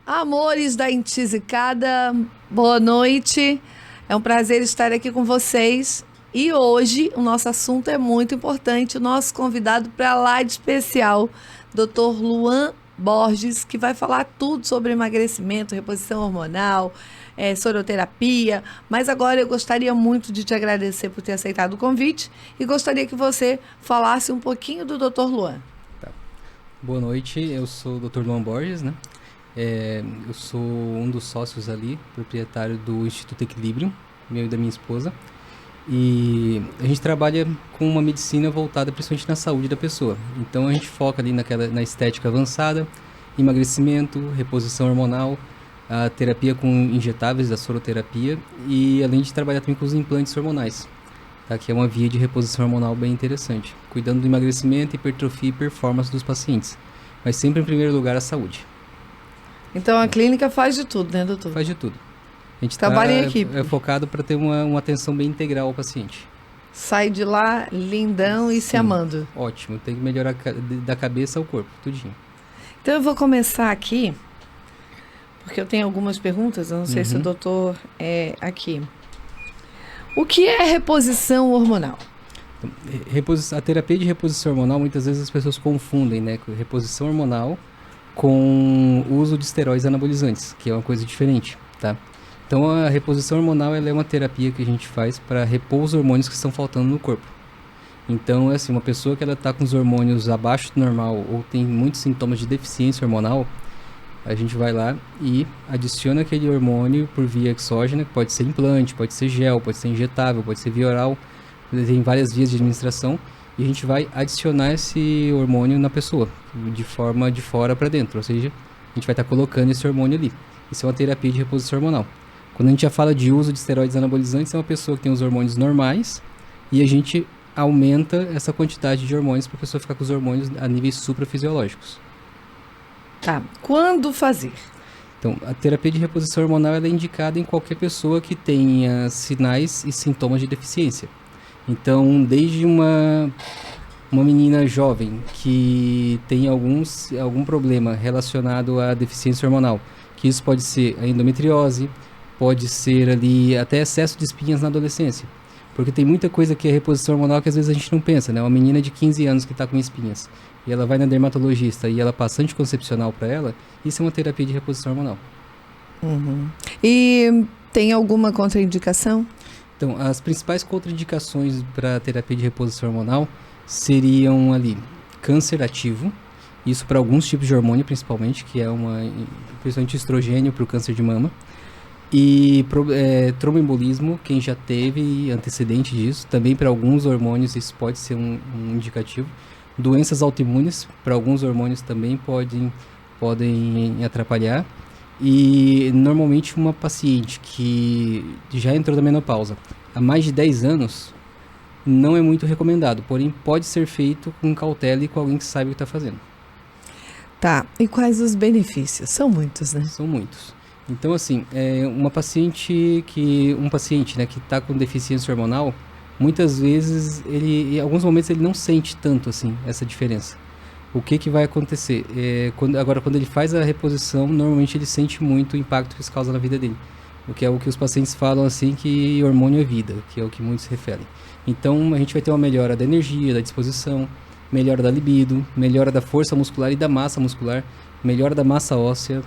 Amores da Intisicada, boa noite. É um prazer estar aqui com vocês. E hoje o nosso assunto é muito importante. O nosso convidado para lá de especial, Dr. Luan Borges, que vai falar tudo sobre emagrecimento, reposição hormonal, soroterapia. Mas agora eu gostaria muito de te agradecer por ter aceitado o convite e gostaria que você falasse um pouquinho do Dr. Luan. Tá. Boa noite, eu sou o Dr. Luan Borges, né? Eu sou um dos sócios ali, proprietário do Instituto Equilibrium, meu e da minha esposa. E a gente trabalha com uma medicina voltada principalmente na saúde da pessoa. Então a gente foca ali na estética avançada, emagrecimento, reposição hormonal, a terapia com injetáveis da soroterapia e além de trabalhar também com os implantes hormonais, tá? Que é uma via de reposição hormonal bem interessante, cuidando do emagrecimento, hipertrofia e performance dos pacientes. Mas sempre em primeiro lugar a saúde. Então a clínica faz de tudo, né, doutor? Faz de tudo. A gente trabalha em equipe. É focado para ter uma atenção bem integral ao paciente. Sai de lá lindão e se amando. Ótimo, tem que melhorar da cabeça ao corpo, tudinho. Então eu vou começar aqui, porque eu tenho algumas perguntas, eu não sei se o doutor é aqui. O que é reposição hormonal? A terapia de reposição hormonal, muitas vezes as pessoas confundem, né? Reposição hormonal com o uso de esteroides anabolizantes, que é uma coisa diferente, tá? Então a reposição hormonal ela é uma terapia que a gente faz para repor os hormônios que estão faltando no corpo. Então, assim, uma pessoa que ela está com os hormônios abaixo do normal ou tem muitos sintomas de deficiência hormonal, a gente vai lá e adiciona aquele hormônio por via exógena, que pode ser implante, pode ser gel, pode ser injetável, pode ser via oral, tem várias vias de administração. E a gente vai adicionar esse hormônio na pessoa, de forma de fora para dentro. Ou seja, a gente vai estar colocando esse hormônio ali. Isso é uma terapia de reposição hormonal. Quando a gente já fala de uso de esteroides anabolizantes, é uma pessoa que tem os hormônios normais e a gente aumenta essa quantidade de hormônios para a pessoa ficar com os hormônios a níveis suprafisiológicos. Tá. Quando fazer? Então, a terapia de reposição hormonal ela é indicada em qualquer pessoa que tenha sinais e sintomas de deficiência. Então, desde uma menina jovem que tem algum problema relacionado à deficiência hormonal, que isso pode ser a endometriose, pode ser ali até excesso de espinhas na adolescência, porque tem muita coisa que é reposição hormonal que às vezes a gente não pensa, né? Uma menina de 15 anos que está com espinhas e ela vai na dermatologista e ela passa anticoncepcional para ela, isso é uma terapia de reposição hormonal. E tem alguma contraindicação? Então, as principais contraindicações para a terapia de reposição hormonal seriam ali câncer ativo, isso para alguns tipos de hormônio principalmente, que é principalmente estrogênio para o câncer de mama, e tromboembolismo, quem já teve antecedente disso, também para alguns hormônios isso pode ser um indicativo, doenças autoimunes, para alguns hormônios também podem atrapalhar. E normalmente uma paciente que já entrou na menopausa há mais de 10 anos não é muito recomendado, porém pode ser feito com cautela e com alguém que saiba o que está fazendo. Tá, e quais os benefícios? São muitos, né? São muitos. Então assim, um paciente, né, que está com deficiência hormonal, muitas vezes, em alguns momentos ele não sente tanto assim essa diferença. O que vai acontecer? Quando ele faz a reposição, normalmente ele sente muito o impacto que isso causa na vida dele. O que é o que os pacientes falam assim, que hormônio é vida, que é o que muitos se referem. Então a gente vai ter uma melhora da energia, da disposição, melhora da libido, melhora da força muscular e da massa muscular, melhora da massa óssea,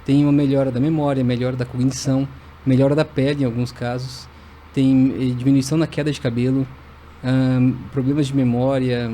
tem uma melhora da memória, melhora da cognição, melhora da pele em alguns casos, tem diminuição na queda de cabelo, problemas de memória,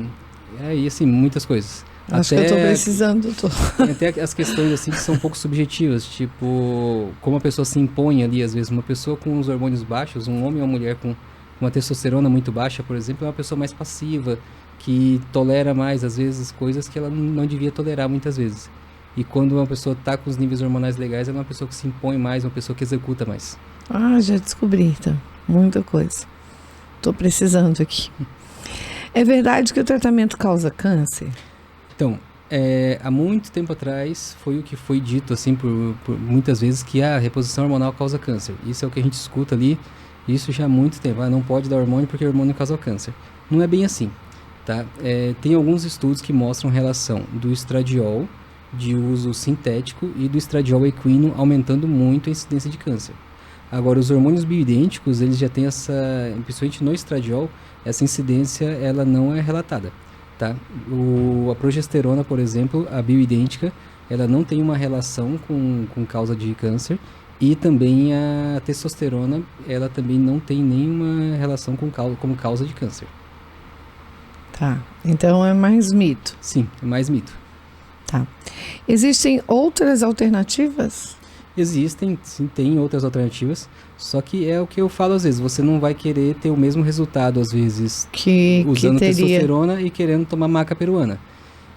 e assim, muitas coisas. Acho que eu estou precisando, doutor. Tem até as questões assim que são um pouco subjetivas, tipo, como a pessoa se impõe ali, às vezes, uma pessoa com os hormônios baixos, um homem ou uma mulher com uma testosterona muito baixa, por exemplo, é uma pessoa mais passiva, que tolera mais, às vezes, coisas que ela não devia tolerar muitas vezes. E quando uma pessoa está com os níveis hormonais legais, ela é uma pessoa que se impõe mais, uma pessoa que executa mais. Já descobri, então. Muita coisa. Tô precisando aqui. É verdade que o tratamento causa câncer? Então, há muito tempo atrás foi o que foi dito assim por muitas vezes que a reposição hormonal causa câncer. Isso é o que a gente escuta ali, isso já há muito tempo. Não pode dar hormônio porque o hormônio causa câncer. Não é bem assim, tá? Tem alguns estudos que mostram relação do estradiol de uso sintético e do estradiol equino aumentando muito a incidência de câncer. Agora, os hormônios bioidênticos, eles já têm principalmente no estradiol, essa incidência ela não é relatada. Tá? A progesterona, por exemplo, a bioidêntica, ela não tem uma relação com causa de câncer, e também a testosterona, ela também não tem nenhuma relação como causa de câncer. Tá, então é mais mito. Sim, é mais mito. Tá. Existem outras alternativas? Existem, sim, tem outras alternativas, só que é o que eu falo às vezes, você não vai querer ter o mesmo resultado às vezes usando testosterona e querendo tomar maca peruana.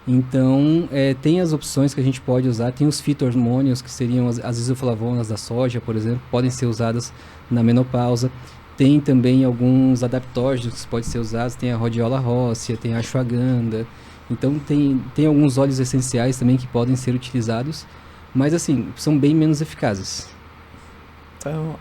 Então, tem as opções que a gente pode usar, tem os fito-hormônios, que seriam as isoflavonas da soja, por exemplo, podem ser usadas na menopausa. Tem também alguns adaptógenos que podem ser usados, tem a rhodiola rósea, tem a ashwagandha. Então, tem alguns óleos essenciais também que podem ser utilizados, mas assim, são bem menos eficazes. Então,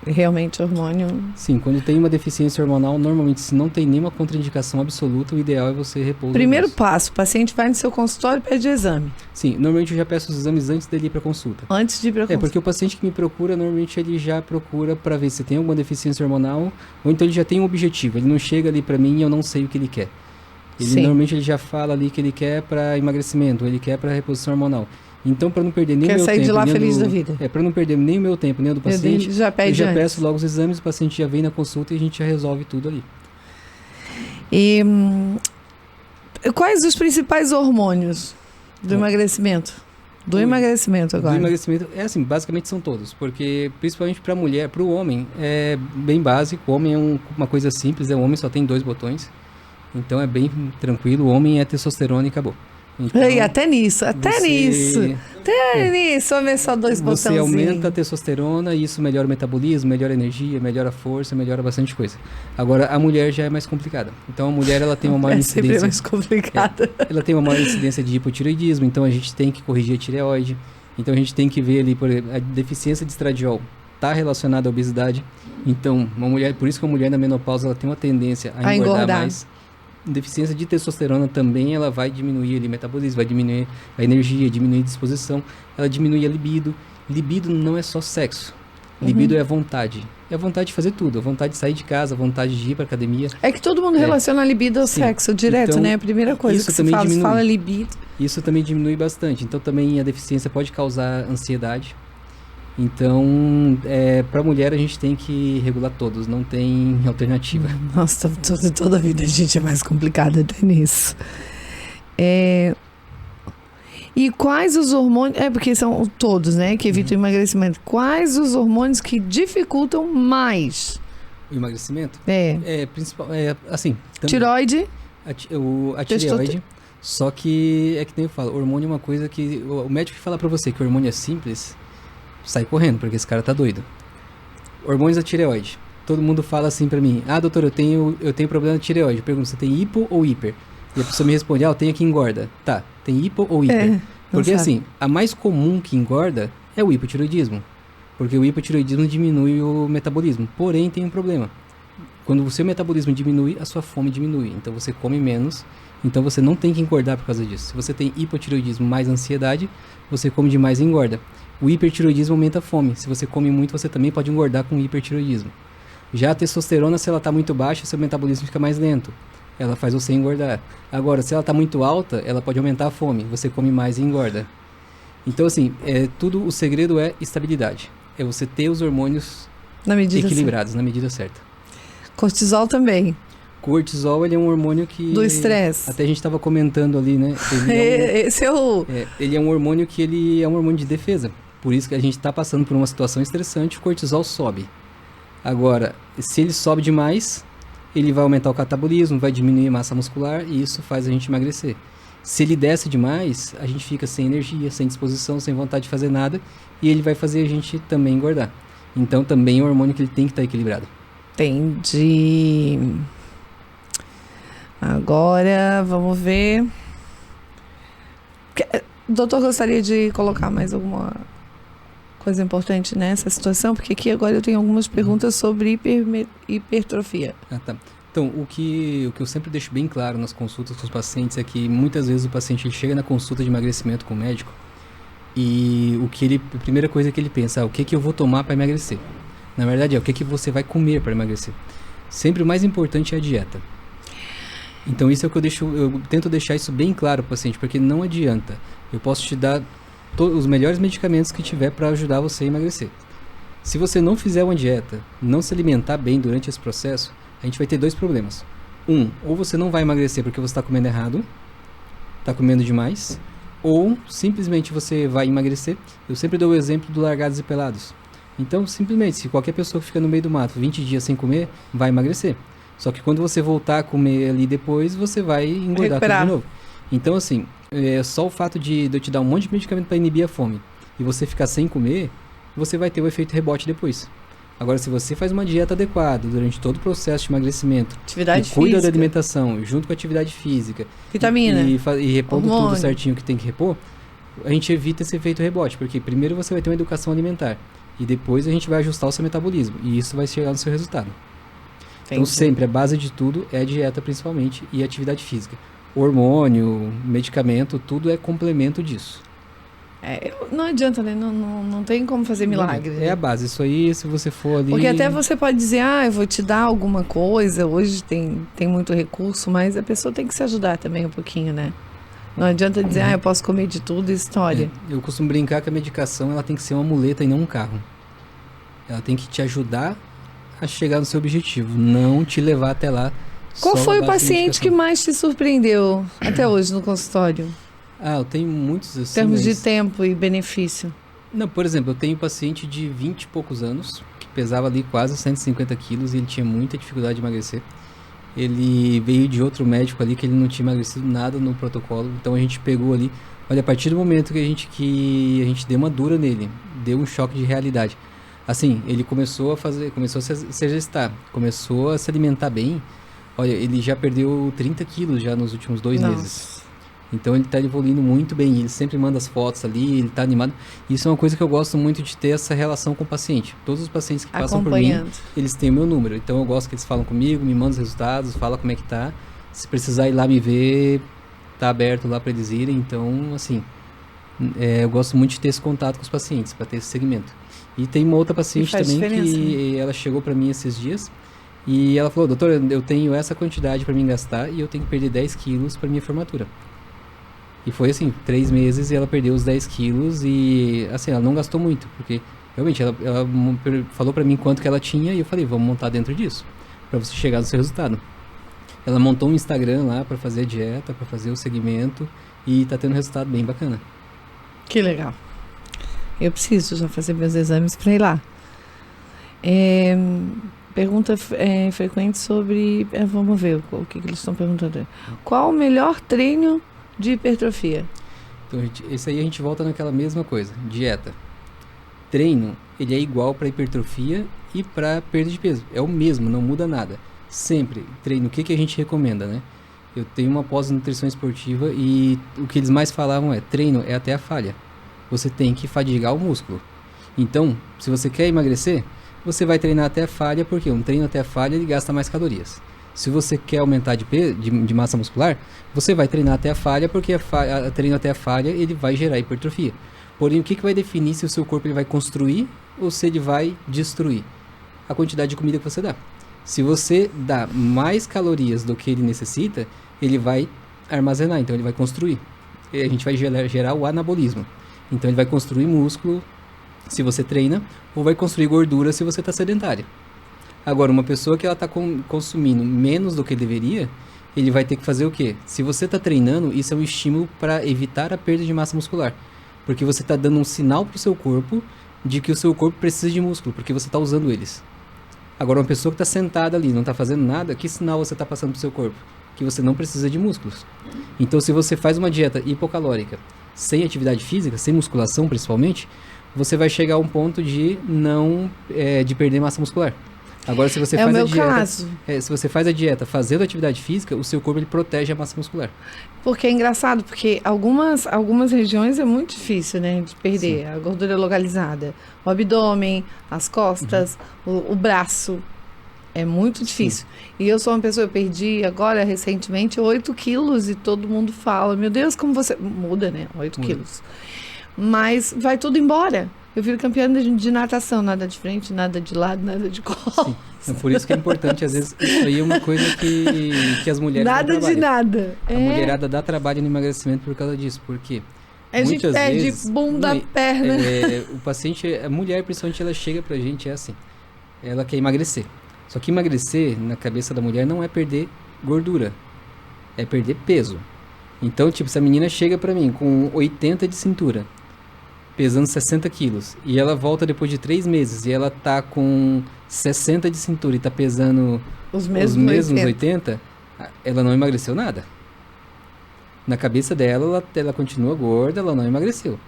realmente hormônio... Sim, quando tem uma deficiência hormonal, normalmente se não tem nenhuma contraindicação absoluta, o ideal é você repor. Primeiro passo, o paciente vai no seu consultório e pede exame. Sim, normalmente eu já peço os exames antes dele ir para consulta. Antes de ir para consulta. Porque o paciente que me procura, normalmente ele já procura para ver se tem alguma deficiência hormonal, ou então ele já tem um objetivo, ele não chega ali para mim e eu não sei o que ele quer. Normalmente ele já fala ali que ele quer para emagrecimento, ele quer para reposição hormonal. Então, para não perder nem o meu tempo... Quer sair de lá feliz da vida. Para não perder nem o meu tempo, nem o do paciente, eu já peço logo os exames, o paciente já vem na consulta e a gente já resolve tudo ali. E quais os principais hormônios do emagrecimento? Do emagrecimento agora. Do emagrecimento, basicamente são todos, porque principalmente para a mulher, para o homem, é bem básico. O homem é uma coisa simples, o homem só tem 2 botões, então é bem tranquilo. O homem é testosterona e acabou. Então, até nisso, homem só 2 botões. Você aumenta a testosterona e isso melhora o metabolismo, melhora a energia, melhora a força, melhora bastante coisa. Agora, a mulher já é mais complicada. Então, a mulher ela tem uma maior incidência... sempre mais complicada. Ela tem uma maior incidência de hipotireoidismo, então a gente tem que corrigir a tireoide. Então, a gente tem que ver ali, por exemplo, a deficiência de estradiol está relacionada à obesidade. Então, por isso que a mulher na menopausa ela tem uma tendência a engordar mais. Deficiência de testosterona também, ela vai diminuir o metabolismo, vai diminuir a energia, diminuir a disposição, ela diminui a libido. Libido não é só sexo, libido é a vontade. É a vontade de fazer tudo, a vontade de sair de casa, a vontade de ir para academia. É que todo mundo relaciona a libido ao sexo direto, então, né? A primeira coisa que você fala libido. Isso também diminui bastante, então também a deficiência pode causar ansiedade. Então, para a mulher a gente tem que regular todos, não tem alternativa. Nossa, toda a vida a gente é mais complicada até nisso. E quais os hormônios... porque são todos, né, que evitam o emagrecimento. Quais os hormônios que dificultam mais? O emagrecimento? Assim... Tireoide? A tireoide. Só que é que nem eu falo, hormônio é uma coisa que... O médico que fala para você que o hormônio é simples... sai correndo, porque esse cara tá doido. Hormônios da tireoide. Todo mundo fala assim pra mim: doutor, eu tenho problema de tireoide. Eu pergunto, você tem hipo ou hiper? E a pessoa me responde: eu tenho aqui engorda. Tá, tem hipo ou hiper? Porque assim, a mais comum que engorda é o hipotireoidismo. Porque o hipotireoidismo diminui o metabolismo. Porém, tem um problema. Quando o seu metabolismo diminui, a sua fome diminui. Então você come menos. Então você não tem que engordar por causa disso. Se você tem hipotireoidismo mais ansiedade, você come demais e engorda. O hipertireoidismo aumenta a fome. Se você come muito, você também pode engordar com hipertireoidismo. Já a testosterona, se ela está muito baixa, seu metabolismo fica mais lento. Ela faz você engordar. Agora, se ela está muito alta, ela pode aumentar a fome. Você come mais e engorda. Então, assim, o segredo é estabilidade. É você ter os hormônios equilibrados, na medida certa. Cortisol também. Cortisol, ele é um hormônio que... do estresse. Até a gente estava comentando ali, né? Ele é um hormônio que ele é um hormônio de defesa. Por isso que a gente está passando por uma situação estressante, o cortisol sobe. Agora, se ele sobe demais, ele vai aumentar o catabolismo, vai diminuir a massa muscular e isso faz a gente emagrecer. Se ele desce demais, a gente fica sem energia, sem disposição, sem vontade de fazer nada e ele vai fazer a gente também engordar. Então, também é um hormônio que ele tem que estar equilibrado. Entendi. Agora, vamos ver. O doutor gostaria de colocar mais alguma coisa importante nessa situação? Porque aqui agora eu tenho algumas perguntas sobre hipertrofia. Ah, tá. Então, o que eu sempre deixo bem claro nas consultas com os pacientes é que muitas vezes o paciente ele chega na consulta de emagrecimento com o médico e a primeira coisa que ele pensa, o que eu vou tomar para emagrecer? Na verdade, o que você vai comer para emagrecer? Sempre o mais importante é a dieta. Então, isso é o que eu tento deixar isso bem claro para o paciente, porque não adianta. Eu posso te dar os melhores medicamentos que tiver para ajudar você a emagrecer. Se você não fizer uma dieta, não se alimentar bem durante esse processo, a gente vai ter dois problemas. Ou você não vai emagrecer porque você está comendo errado, está comendo demais, ou simplesmente você vai emagrecer. Eu sempre dou o exemplo do largados e pelados. Então, simplesmente, se qualquer pessoa que fica no meio do mato 20 dias sem comer, vai emagrecer. Só que quando você voltar a comer ali depois, você vai engordar tudo de novo. Então, assim, só o fato de eu te dar um monte de medicamento para inibir a fome e você ficar sem comer, você vai ter o efeito rebote depois. Agora, se você faz uma dieta adequada durante todo o processo de emagrecimento, atividade e cuida física, da alimentação, junto com a atividade física, vitamina, e repondo tudo certinho que tem que repor, a gente evita esse efeito rebote, porque primeiro você vai ter uma educação alimentar e depois a gente vai ajustar o seu metabolismo e isso vai chegar no seu resultado. Então, sempre, a base de tudo é a dieta principalmente e a atividade física. Hormônio, medicamento, tudo é complemento disso. Não adianta, né? Não tem como fazer milagre. É a base. Isso aí, se você for ali... Porque até você pode dizer, eu vou te dar alguma coisa. Hoje tem muito recurso, mas a pessoa tem que se ajudar também um pouquinho, né? Não adianta dizer, eu posso comer de tudo e história. Eu costumo brincar que a medicação ela tem que ser uma muleta e não um carro. Ela tem que te ajudar a chegar no seu objetivo, não te levar até lá. Qual foi o paciente que mais te surpreendeu até hoje no consultório? Eu tenho muitos assim. Em termos de tempo e benefício. Não, por exemplo, eu tenho um paciente de 20 e poucos anos, que pesava ali quase 150 quilos e ele tinha muita dificuldade de emagrecer. Ele veio de outro médico ali que ele não tinha emagrecido nada no protocolo, então a gente pegou ali, olha, a partir do momento que a gente deu uma dura nele, deu um choque de realidade. Assim, ele começou a se exercitar, começou a se alimentar bem. Olha, ele já perdeu 30 quilos já nos últimos 2 meses. Então ele está evoluindo muito bem, ele sempre manda as fotos ali, ele está animado. Isso é uma coisa que eu gosto muito de ter essa relação com o paciente. Todos os pacientes que passam por mim, eles têm o meu número. Então eu gosto que eles falam comigo, me mandam os resultados, falam como é que tá. Se precisar ir lá me ver, tá aberto lá para eles irem. Então, assim, eu gosto muito de ter esse contato com os pacientes, para ter esse segmento. E tem uma outra paciente também que ela chegou para mim esses dias e ela falou, doutor, eu tenho essa quantidade para mim gastar e eu tenho que perder 10 quilos para minha formatura. E foi assim, 3 meses e ela perdeu os 10 quilos e assim, ela não gastou muito, porque realmente ela falou pra mim quanto que ela tinha e eu falei, vamos montar dentro disso, pra você chegar no seu resultado. Ela montou um Instagram lá pra fazer a dieta, pra fazer o segmento e tá tendo um resultado bem bacana. Que legal. Eu preciso já fazer meus exames pra ir lá. Pergunta frequente sobre, vamos ver o que eles estão perguntando. Qual o melhor treino de hipertrofia? Então, esse aí a gente volta naquela mesma coisa, dieta. Treino, ele é igual para hipertrofia e para perda de peso. É o mesmo, não muda nada. Sempre, treino, o que a gente recomenda, né? Eu tenho uma pós-nutrição esportiva e o que eles mais falavam treino é até a falha. Você tem que fadigar o músculo. Então, se você quer emagrecer, você vai treinar até a falha, porque um treino até a falha ele gasta mais calorias. Se você quer aumentar de massa muscular, você vai treinar até a falha, porque treino até a falha ele vai gerar hipertrofia. Porém, o que vai definir se o seu corpo ele vai construir ou se ele vai destruir? A quantidade de comida que você dá. Se você dá mais calorias do que ele necessita, ele vai armazenar, então ele vai construir. E a gente vai gerar o anabolismo. Então ele vai construir músculo se você treina, ou vai construir gordura se você está sedentária. Agora, uma pessoa que ela está consumindo menos do que deveria, ele vai ter que fazer o quê? Se você está treinando, isso é um estímulo para evitar a perda de massa muscular. Porque você está dando um sinal para o seu corpo de que o seu corpo precisa de músculo, porque você está usando eles. Agora, uma pessoa que está sentada ali, não está fazendo nada, que sinal você está passando para o seu corpo? Que você não precisa de músculos. Então, se você faz uma dieta hipocalórica, sem atividade física, sem musculação principalmente, você vai chegar a um ponto de de perder massa muscular. Agora, se você É o faz a meu dieta, caso. se você faz a dieta fazendo atividade física, o seu corpo ele protege a massa muscular. Porque é engraçado, porque algumas regiões é muito difícil, né, de perder. A gordura localizada. O abdômen, as costas, o braço. É muito difícil. E eu sou uma pessoa, eu perdi agora, recentemente, 8 quilos e todo mundo fala, meu Deus, como você... Muda, né? 8 quilos. Mas vai tudo embora. Eu viro campeã de natação, nada de frente, nada de lado, nada de costas. Sim. Então, por isso que é importante, às vezes, isso aí é uma coisa que as mulheres Nada não de trabalham. nada. A mulherada dá trabalho no emagrecimento por causa disso. Por quê? A gente Muitas perde vezes, bunda, perna. o paciente, a mulher, principalmente, ela chega pra gente, é assim, ela quer emagrecer. Só que emagrecer, na cabeça da mulher, não é perder gordura, é perder peso. Então, tipo, se a menina chega pra mim com 80 de cintura, pesando 60 quilos, e ela volta depois de 3 meses, e ela tá com 60 de cintura e tá pesando Os os mesmos mesmos 80. 80, ela não emagreceu nada. Na cabeça dela, ela continua gorda, ela não emagreceu.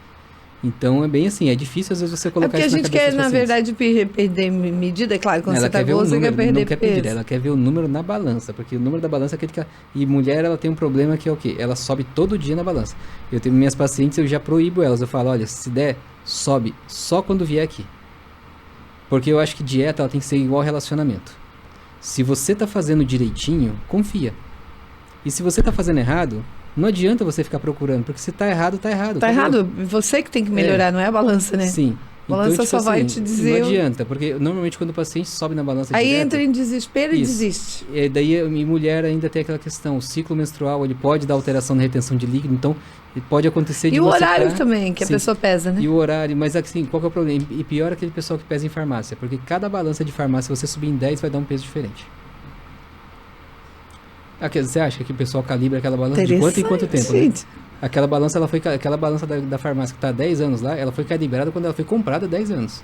Então é bem assim, é difícil às vezes você É colocar porque a isso na gente cabeça quer, dos na pacientes. verdade, perder medida. É claro, quando Ela você tá quer ver o gordo, você número, quer perder não quer peso. pedir, ela quer ver o número na balança, porque o número da balança é aquele que... E mulher, ela tem um problema que é o quê? Ela sobe todo dia na balança. Eu tenho minhas pacientes, eu já proíbo elas, eu falo, olha, se der, sobe só quando vier aqui. Porque eu acho que dieta, ela tem que ser igual relacionamento. Se você tá fazendo direitinho, confia. E se você tá fazendo errado, não adianta você ficar procurando, porque se tá errado, tá errado. Tá acabou. errado? Você que tem que melhorar, não é a balança, né? Sim. Balança só vai te dizer Não adianta, porque normalmente quando o paciente sobe na balança Aí direto, entra em desespero e Isso. desiste. e daí a mulher ainda tem aquela questão, o ciclo menstrual, ele pode dar alteração na retenção de líquido, então pode acontecer de E o você horário tá- também, que a Sim. pessoa pesa, né? E o horário, mas assim, qual que é o problema? E pior aquele pessoal que pesa em farmácia, porque cada balança de farmácia, você subir em 10, vai dar um peso diferente. Você acha que o pessoal calibra aquela balança de quanto em quanto tempo, né? Gente. Aquela balança, aquela balança da farmácia que está há 10 anos lá, ela foi calibrada quando ela foi comprada há 10 anos.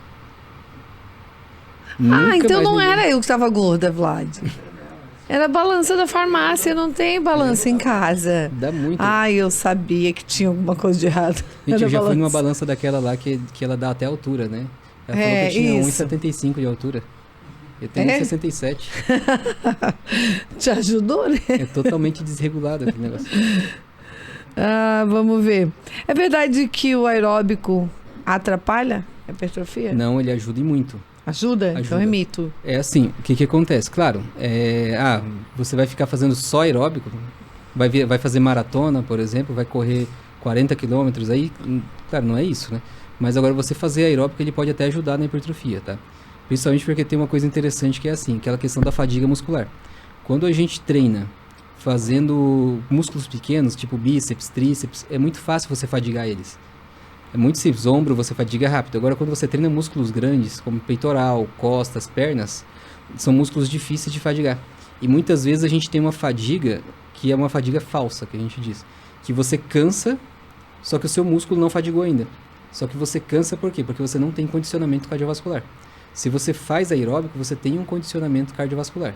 Nunca Então mais não ninguém- era eu que estava gorda, Vlad. Era a balança da farmácia, não tem balança em casa. Dá muito. Ai, eu sabia que tinha alguma coisa de errado. Gente, Era eu já fui numa balança. balança daquela lá que ela dá até altura, né? Ela falou que É, eu tinha isso. 1,75 de altura. Eu tenho É? 1,67. Te ajudou, né? É totalmente desregulado aquele negócio. Ah, vamos ver. É verdade que o aeróbico atrapalha a hipertrofia? Não, ele ajuda e muito. Ajuda? Então Ajuda. é mito. É assim, o que acontece? Claro, você vai ficar fazendo só aeróbico, vai fazer maratona, por exemplo, vai correr 40 quilômetros, aí, claro, não é isso, né? Mas agora você fazer aeróbico, ele pode até ajudar na hipertrofia, tá? Principalmente porque tem uma coisa interessante que é assim, aquela questão da fadiga muscular. Quando a gente treina fazendo músculos pequenos, tipo bíceps, tríceps, é muito fácil você fadigar eles. É muito simples, ombro você fadiga rápido. Agora quando você treina músculos grandes, como peitoral, costas, pernas, são músculos difíceis de fadigar. E muitas vezes a gente tem uma fadiga que é uma fadiga falsa, que a gente diz. Que você cansa, só que o seu músculo não fadigou ainda. Só que você cansa por quê? Porque você não tem condicionamento cardiovascular. Se você faz aeróbico, você tem um condicionamento cardiovascular.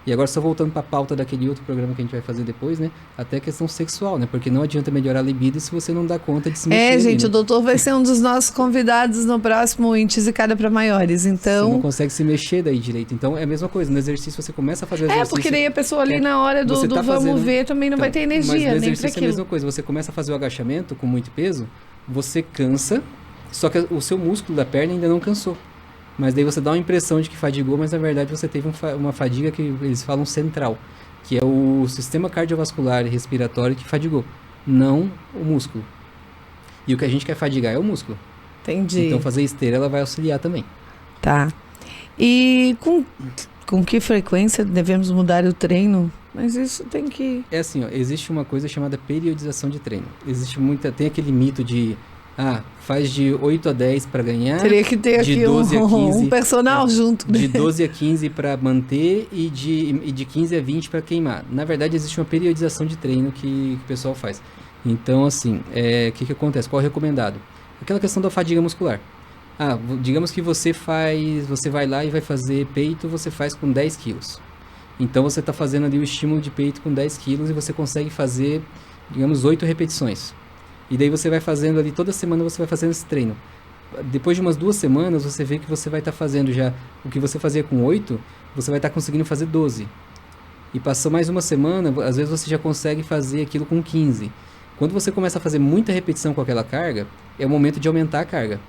E agora só voltando para a pauta daquele outro programa que a gente vai fazer depois, né? Até a questão sexual, né? Porque não adianta melhorar a libido se você não dá conta de se mexer. É, gente, ali, o né? doutor vai ser um dos nossos convidados no próximo Intisicada para Maiores. Você não Então, consegue se mexer daí direito. Então é a mesma coisa, no exercício você começa a fazer o é, exercício. porque daí a pessoa ali na hora do, você do tá vamos fazendo- ver também não vai ter Mas energia, no nem para exercício é a aquilo. mesma coisa, você começa a fazer o agachamento com muito peso, você cansa, só que o seu músculo da perna ainda não cansou. Mas daí você dá uma impressão de que fadigou, mas na verdade você teve uma fadiga que eles falam central, que é o sistema cardiovascular e respiratório que fadigou, não o músculo. E o que a gente quer fadigar é o músculo. Entendi. Então fazer esteira ela vai auxiliar também. Tá. E com que frequência devemos mudar o treino? Mas isso tem que... É assim, ó, existe uma coisa chamada periodização de treino. Tem aquele mito de faz de 8 a 10 para ganhar, Teria que ter de aqui 12 a 15, um personal junto. de 12 a 15 para manter e de 15 a 20 para queimar. Na verdade, existe uma periodização de treino que o pessoal faz. Então, assim, o que acontece? Qual é o recomendado? Aquela questão da fadiga muscular. Digamos que você vai lá e vai fazer peito, você faz com 10 quilos. Então, você está fazendo ali o estímulo de peito com 10 quilos e você consegue fazer, digamos, 8 repetições. E daí você vai fazendo ali, toda semana você vai fazendo esse treino. depois de umas 2 semanas, você vê que você vai estar fazendo já o que você fazia com 8, você vai estar conseguindo fazer 12. E passou mais uma semana, às vezes você já consegue fazer aquilo com 15. Quando você começa a fazer muita repetição com aquela carga, é o momento de aumentar a carga.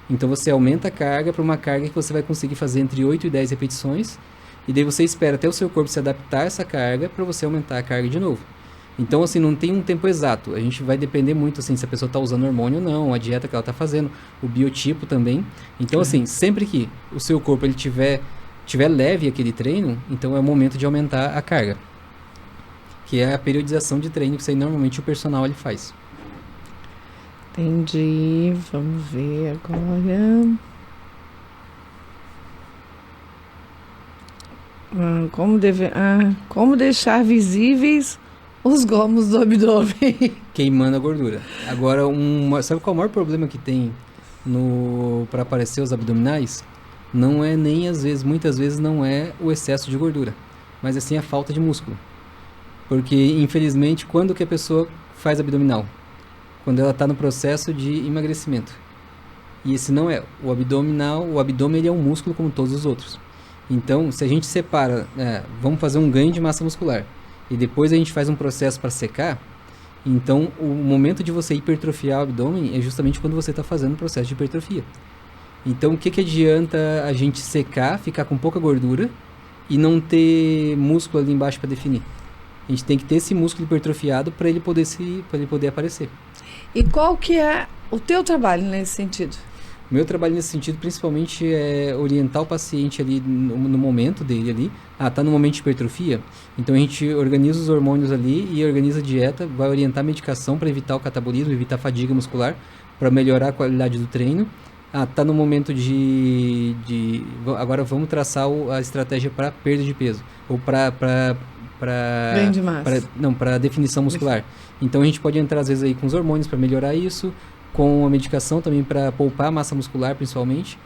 Então você aumenta a carga para uma carga que você vai conseguir fazer entre 8 e 10 repetições, e daí você espera até o seu corpo se adaptar a essa carga para você aumentar a carga de novo. Então, assim, não tem um tempo exato. A gente vai depender muito, assim, se a pessoa está usando hormônio ou não, a dieta que ela está fazendo, o biotipo também. Então, assim, sempre que o seu corpo ele tiver leve aquele treino, então é o momento de aumentar a carga. Que é a periodização de treino que isso aí normalmente o personal ele faz. Entendi. Vamos ver agora. Como deixar visíveis os gomos do abdômen? Queimando a gordura. Agora, sabe qual é o maior problema que tem para aparecer os abdominais? Não é nem muitas vezes não é o excesso de gordura, mas assim a falta de músculo. Porque, infelizmente, quando que a pessoa faz abdominal? Quando ela está no processo de emagrecimento. E esse não é. O abdômen ele é um músculo como todos os outros. Então, se a gente separa, vamos fazer um ganho de massa muscular, e depois a gente faz um processo para secar, então o momento de você hipertrofiar o abdômen é justamente quando você está fazendo o processo de hipertrofia. Então, o que adianta a gente secar, ficar com pouca gordura e não ter músculo ali embaixo para definir? A gente tem que ter esse músculo hipertrofiado para ele poder aparecer. E qual que é o teu trabalho nesse sentido? O meu trabalho nesse sentido, principalmente, é orientar o paciente ali no momento dele ali. Tá no momento de hipertrofia? Então, a gente organiza os hormônios ali e organiza a dieta, vai orientar a medicação para evitar o catabolismo, evitar a fadiga muscular, para melhorar a qualidade do treino. Tá no momento agora vamos traçar a estratégia para perda de peso, ou para ganho de massa. Para definição muscular. Então, a gente pode entrar, às vezes, aí com os hormônios para melhorar isso, com a medicação também para poupar a massa muscular, principalmente,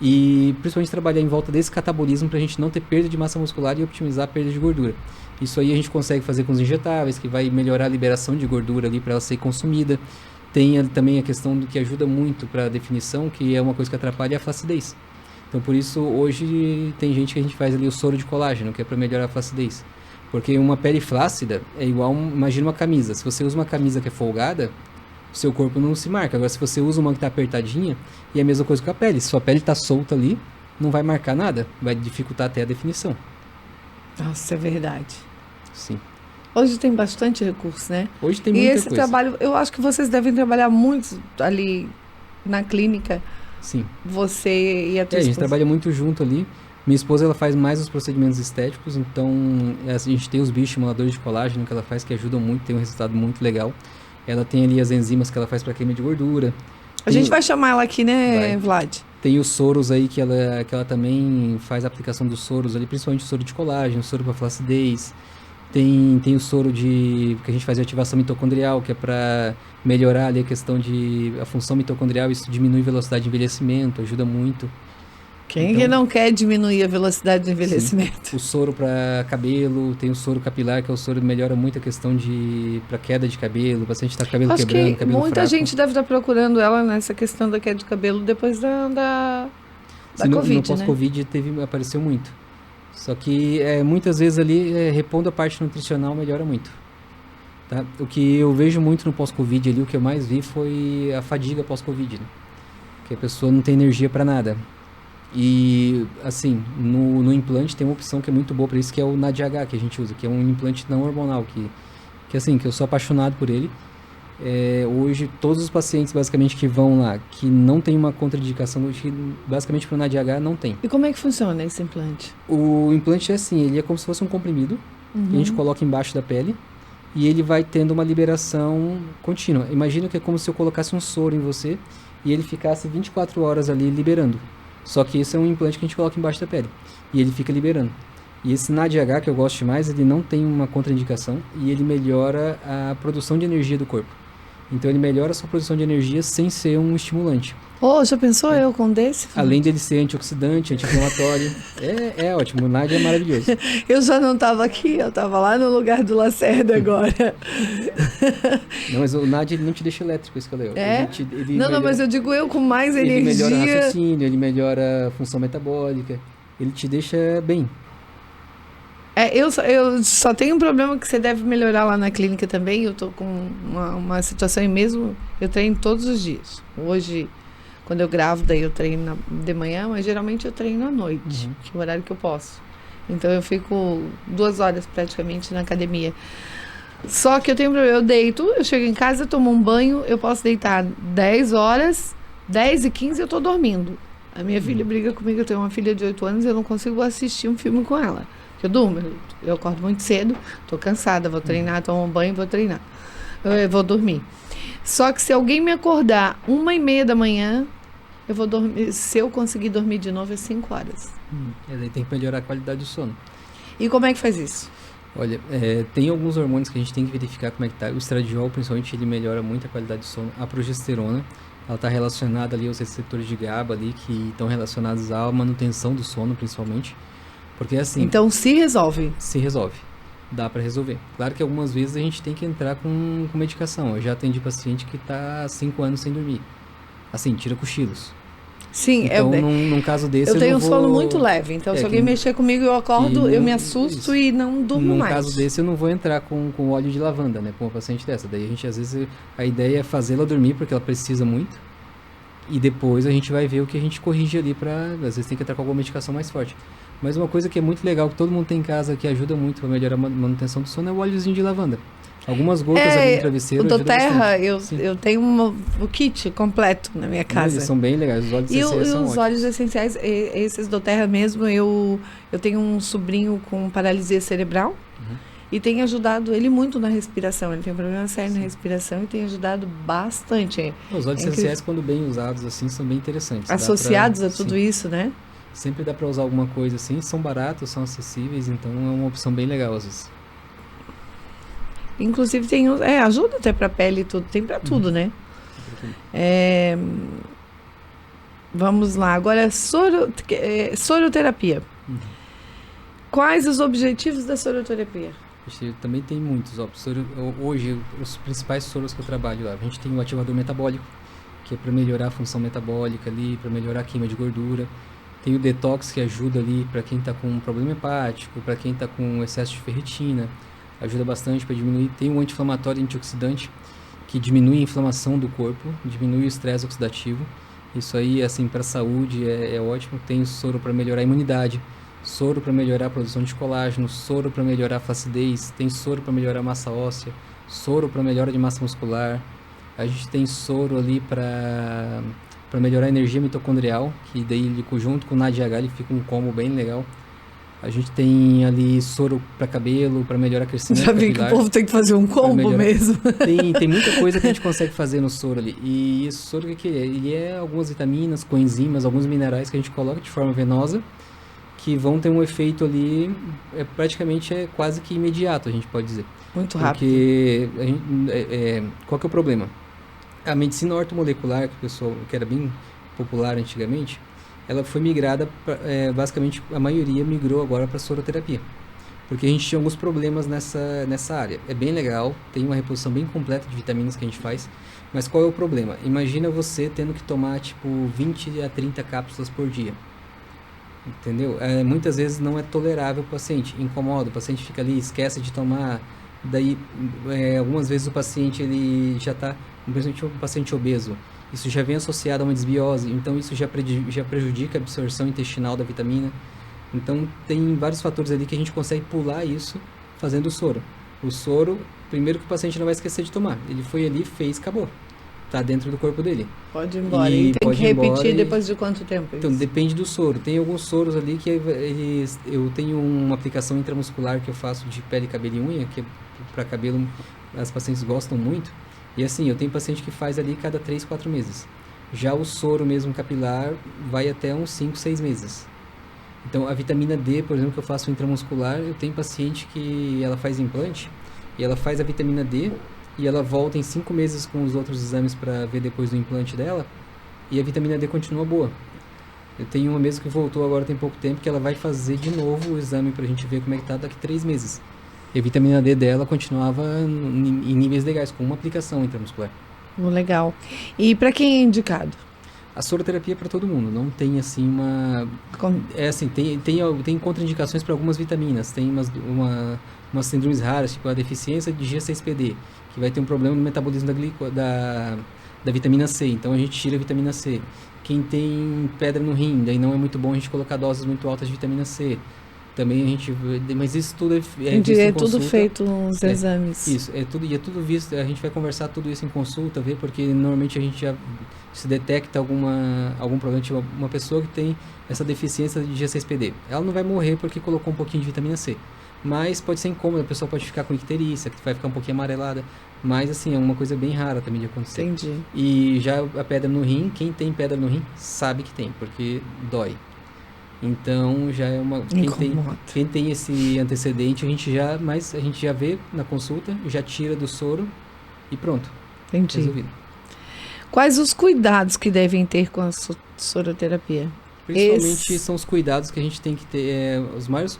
e principalmente trabalhar em volta desse catabolismo para a gente não ter perda de massa muscular e optimizar a perda de gordura. Isso aí a gente consegue fazer com os injetáveis, que vai melhorar a liberação de gordura ali para ela ser consumida. Tem também a questão do que ajuda muito para a definição, que é uma coisa que atrapalha a flacidez. Então, por isso, hoje tem gente que a gente faz ali o soro de colágeno, que é para melhorar a flacidez. Porque uma pele flácida é igual, imagina uma camisa. Se você usa uma camisa que é folgada, o seu corpo não se marca. Agora, se você usa uma que está apertadinha, e é a mesma coisa com a pele. Se sua pele está solta ali, não vai marcar nada. Vai dificultar até a definição. Nossa, é verdade. Sim. Hoje tem bastante recurso, né? Hoje tem muita coisa. E esse trabalho, eu acho que vocês devem trabalhar muito ali na clínica. Sim. Você e a tua a gente esposa. trabalha muito junto ali. Minha esposa, ela faz mais os procedimentos estéticos, então a gente tem os bioestimuladores de colágeno que ela faz, que ajudam muito, tem um resultado muito legal. Ela tem ali as enzimas que ela faz para queima de gordura. A gente vai chamar ela aqui, né, Vlad? Tem os soros aí que ela também faz a aplicação dos soros ali, principalmente o soro de colágeno, soro para flacidez. Tem o soro que a gente faz de ativação mitocondrial, que é para melhorar ali a função mitocondrial, isso diminui a velocidade de envelhecimento, ajuda muito. Quem que não quer diminuir a velocidade do envelhecimento? Sim. O soro para cabelo, tem o soro capilar, que é o soro que melhora muito a questão para queda de cabelo, o paciente está com cabelo Acho quebrando, que cabelo muita fraco. gente deve estar procurando ela nessa questão da queda de cabelo depois da Sim, Covid, no pós-Covid apareceu muito. Só que muitas vezes ali, repondo a parte nutricional, melhora muito. Tá? O que eu vejo muito no pós-Covid ali, o que eu mais vi foi a fadiga pós-Covid, né? Que a pessoa não tem energia para nada. E, assim, no implante tem uma opção que é muito boa para isso, que é o NADH que a gente usa, que é um implante não hormonal, que assim, que eu sou apaixonado por ele. Hoje, todos os pacientes, basicamente, que vão lá, que não tem uma contraindicação, basicamente, para o NADH, não tem. E como é que funciona esse implante? O implante é assim, ele é como se fosse um comprimido, que a gente coloca embaixo da pele, e ele vai tendo uma liberação contínua. Imagina que é como se eu colocasse um soro em você, e ele ficasse 24 horas ali liberando. Só que esse é um implante que a gente coloca embaixo da pele. E ele fica liberando. E esse NADH, que eu gosto mais, ele não tem uma contraindicação. E ele melhora a produção de energia do corpo. Então ele melhora a sua produção de energia sem ser um estimulante. Oh, já pensou eu com desse? Além dele ser antioxidante, anti-inflamatório. É ótimo, o NAD é maravilhoso. Eu já não estava aqui, eu estava lá no lugar do Lacerda agora. Não, mas o NAD ele não te deixa elétrico, isso que eu leio. É? Não, mas eu digo eu com mais energia. Ele melhora raciocínio, ele melhora a função metabólica, ele te deixa bem. Eu só tenho um problema que você deve melhorar lá na clínica também. Eu tô com uma situação e mesmo eu treino todos os dias. Hoje, quando eu gravo, daí eu treino de manhã, mas geralmente eu treino à noite, que é o horário que eu posso. Então eu fico 2 horas praticamente na academia. Só que eu tenho um problema, eu deito, eu chego em casa, eu tomo um banho, eu posso deitar 10 horas, 10h15 eu tô dormindo. A minha filha briga comigo, eu tenho uma filha de 8 anos, eu não consigo assistir um filme com ela. Eu durmo, eu acordo muito cedo, tô cansada, vou treinar, tomo um banho, vou treinar. Eu vou dormir. Só que se alguém me acordar 1h30 da manhã, eu vou dormir. Se eu conseguir dormir de novo, é 5 horas. Daí tem que melhorar a qualidade do sono. E como é que faz isso? Olha, tem alguns hormônios que a gente tem que verificar como é que tá. O estradiol, principalmente, ele melhora muito a qualidade do sono. A progesterona, ela está relacionada ali aos receptores de GABA ali, que estão relacionados à manutenção do sono, principalmente. Porque assim... Então se resolve? Se resolve. Dá para resolver. Claro que algumas vezes a gente tem que entrar com medicação. Eu já atendi paciente que está há 5 anos sem dormir. Assim, tira cochilos. Sim, então, num caso desse, eu tenho um sono muito leve. Então, se alguém mexer comigo, eu acordo, eu me assusto e não durmo mais. Num caso desse, eu não vou entrar com óleo de lavanda, né? Com uma paciente dessa. Daí a gente, às vezes, a ideia é fazê-la dormir, porque ela precisa muito. E depois a gente vai ver o que a gente corrige ali para... Às vezes tem que entrar com alguma medicação mais forte. Mas uma coisa que é muito legal, que todo mundo tem em casa, que ajuda muito para melhorar a manutenção do sono, é o óleozinho de lavanda. Algumas gotas ali no travesseiro. O doTERRA, eu tenho o kit completo na minha casa. Eles são bem legais, os óleos essenciais são ótimos. Os óleos essenciais, esses doTERRA mesmo, eu tenho um sobrinho com paralisia cerebral e tem ajudado ele muito na respiração. Ele tem um problema sério na respiração e tem ajudado bastante. Os óleos essenciais, quando bem usados, assim, são bem interessantes. Associados a tudo isso, né? Sempre dá para usar alguma coisa assim, são baratos, são acessíveis, então é uma opção bem legal às vezes. Inclusive tem, ajuda até para pele e tudo, tem para tudo, né? Vamos lá, agora soroterapia. Quais os objetivos da soroterapia? Também tem muitos. Hoje, os principais soros que eu trabalho lá, a gente tem o ativador metabólico, que é para melhorar a função metabólica ali, para melhorar a queima de gordura. Tem o detox, que ajuda ali para quem está com um problema hepático, para quem está com excesso de ferritina, ajuda bastante para diminuir. Tem um anti-inflamatório e antioxidante, que diminui a inflamação do corpo, diminui o estresse oxidativo. Isso aí, assim, para a saúde é ótimo. Tem soro para melhorar a imunidade, soro para melhorar a produção de colágeno, soro para melhorar a flacidez, tem soro para melhorar a massa óssea, soro para melhora de massa muscular. A gente tem soro ali para melhorar a energia mitocondrial, que daí ele, junto com o NADH, ele fica um combo bem legal. A gente tem ali soro para cabelo, para melhorar crescimento capilar. Já vi que o povo tem que fazer um combo mesmo. Tem muita coisa que a gente consegue fazer no soro ali. E esse soro, o que é? Ele é algumas vitaminas, coenzimas, alguns minerais que a gente coloca de forma venosa, que vão ter um efeito ali, praticamente quase que imediato, a gente pode dizer. Muito rápido. Porque qual que é o problema? A medicina ortomolecular, que era bem popular antigamente, ela foi migrada, basicamente a maioria migrou agora para a soroterapia. Porque a gente tinha alguns problemas nessa área. É bem legal, tem uma reposição bem completa de vitaminas que a gente faz, mas qual é o problema? Imagina você tendo que tomar tipo 20 a 30 cápsulas por dia. Entendeu? Muitas vezes não é tolerável para o paciente, incomoda, o paciente fica ali, esquece de tomar, daí algumas vezes o paciente ele já está, principalmente um paciente obeso, isso já vem associado a uma desbiose, então isso já prejudica a absorção intestinal da vitamina. Então tem vários fatores ali que a gente consegue pular isso fazendo o soro. O soro, primeiro que o paciente não vai esquecer de tomar, ele foi ali, fez, acabou. Está dentro do corpo dele. Pode ir embora. E tem que repetir depois de quanto tempo? Então, depende do soro. Tem alguns soros ali que eu tenho uma aplicação intramuscular que eu faço de pele, cabelo e unha, que para cabelo as pacientes gostam muito. E assim, eu tenho paciente que faz ali cada 3, 4 meses. Já o soro mesmo capilar vai até uns 5, 6 meses. Então, a vitamina D, por exemplo, que eu faço intramuscular, eu tenho paciente que ela faz implante e ela faz a vitamina D e ela volta em 5 meses com os outros exames para ver depois do implante dela, e a vitamina D continua boa. Eu tenho uma mesmo que voltou agora tem pouco tempo, que ela vai fazer de novo o exame pra gente ver como é que tá daqui 3 meses. E a vitamina D dela continuava em níveis legais, com uma aplicação intramuscular. Legal. E para quem é indicado? A soroterapia é para todo mundo, não tem assim uma... É assim, tem contraindicações para algumas vitaminas, tem umas síndromes raras, tipo a deficiência de G6PD, que vai ter um problema no metabolismo da vitamina C, então a gente tira a vitamina C. Quem tem pedra no rim, daí não é muito bom a gente colocar doses muito altas de vitamina C. Também a gente... Mas isso tudo é visto em tudo consulta. feito nos exames. Isso, é tudo visto, a gente vai conversar tudo isso em consulta, ver, porque normalmente a gente já se detecta algum problema, tipo uma pessoa que tem essa deficiência de G6PD. Ela não vai morrer porque colocou um pouquinho de vitamina C, mas pode ser incômoda, a pessoa pode ficar com icterícia, que vai ficar um pouquinho amarelada, mas assim, é uma coisa bem rara também de acontecer. Entendi. E já a pedra no rim, quem tem pedra no rim sabe que tem, porque dói. Então já é uma... Quem tem esse antecedente, a gente já vê na consulta, já tira do soro e pronto. Entendi. Resolvido. Quais os cuidados que devem ter com a soroterapia? Principalmente são os cuidados que a gente tem que ter. Os maiores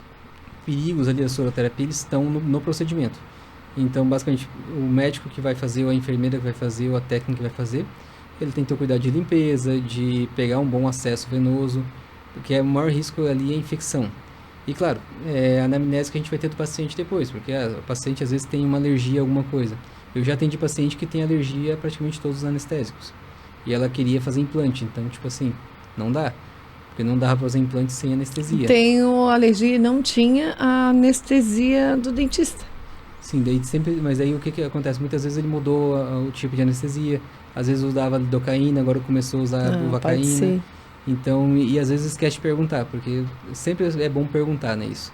perigos ali da soroterapia, eles estão no procedimento. Então, basicamente, o médico que vai fazer, ou a enfermeira que vai fazer, ou a técnica que vai fazer, ele tem que ter o cuidado de limpeza, de pegar um bom acesso venoso, porque o maior risco ali é a infecção. E claro, a anamnese que a gente vai ter do paciente depois, porque o paciente às vezes tem uma alergia a alguma coisa. Eu já atendi paciente que tem alergia a praticamente todos os anestésicos. E ela queria fazer implante, então tipo assim, não dá. Porque não dava para fazer implante sem anestesia. Tenho alergia e não tinha a anestesia do dentista. Sim, daí sempre, mas aí o que acontece? Muitas vezes ele mudou o tipo de anestesia. Às vezes usava lidocaína, agora começou a usar buvacaína. Pode ser. Então, e às vezes esquece de perguntar, porque sempre é bom perguntar, né, isso.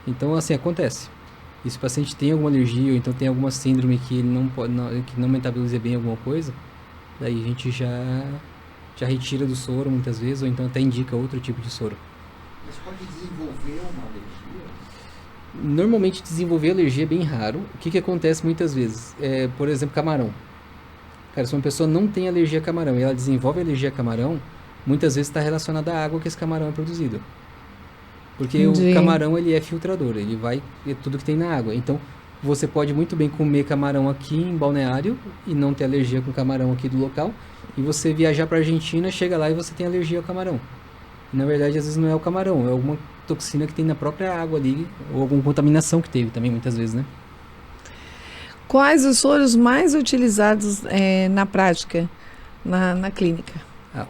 Então, assim, acontece. E se o paciente tem alguma alergia, ou então tem alguma síndrome que ele que não metaboliza bem alguma coisa, daí a gente já retira do soro muitas vezes, ou então até indica outro tipo de soro. Mas pode desenvolver uma alergia? Normalmente desenvolver alergia é bem raro. O que acontece muitas vezes? Por exemplo, camarão. Cara, se uma pessoa não tem alergia a camarão e ela desenvolve alergia a camarão, muitas vezes está relacionada à água que esse camarão é produzido. Porque Entendi. o camarão, ele é filtrador, ele vai ver tudo que tem na água. Então, você pode muito bem comer camarão aqui em Balneário e não ter alergia com camarão aqui do local. E você viajar para a Argentina, chega lá e você tem alergia ao camarão. E, na verdade, às vezes não é o camarão, é alguma toxina que tem na própria água ali, ou alguma contaminação que teve também, muitas vezes, né? Quais os soros mais utilizados na prática, na clínica?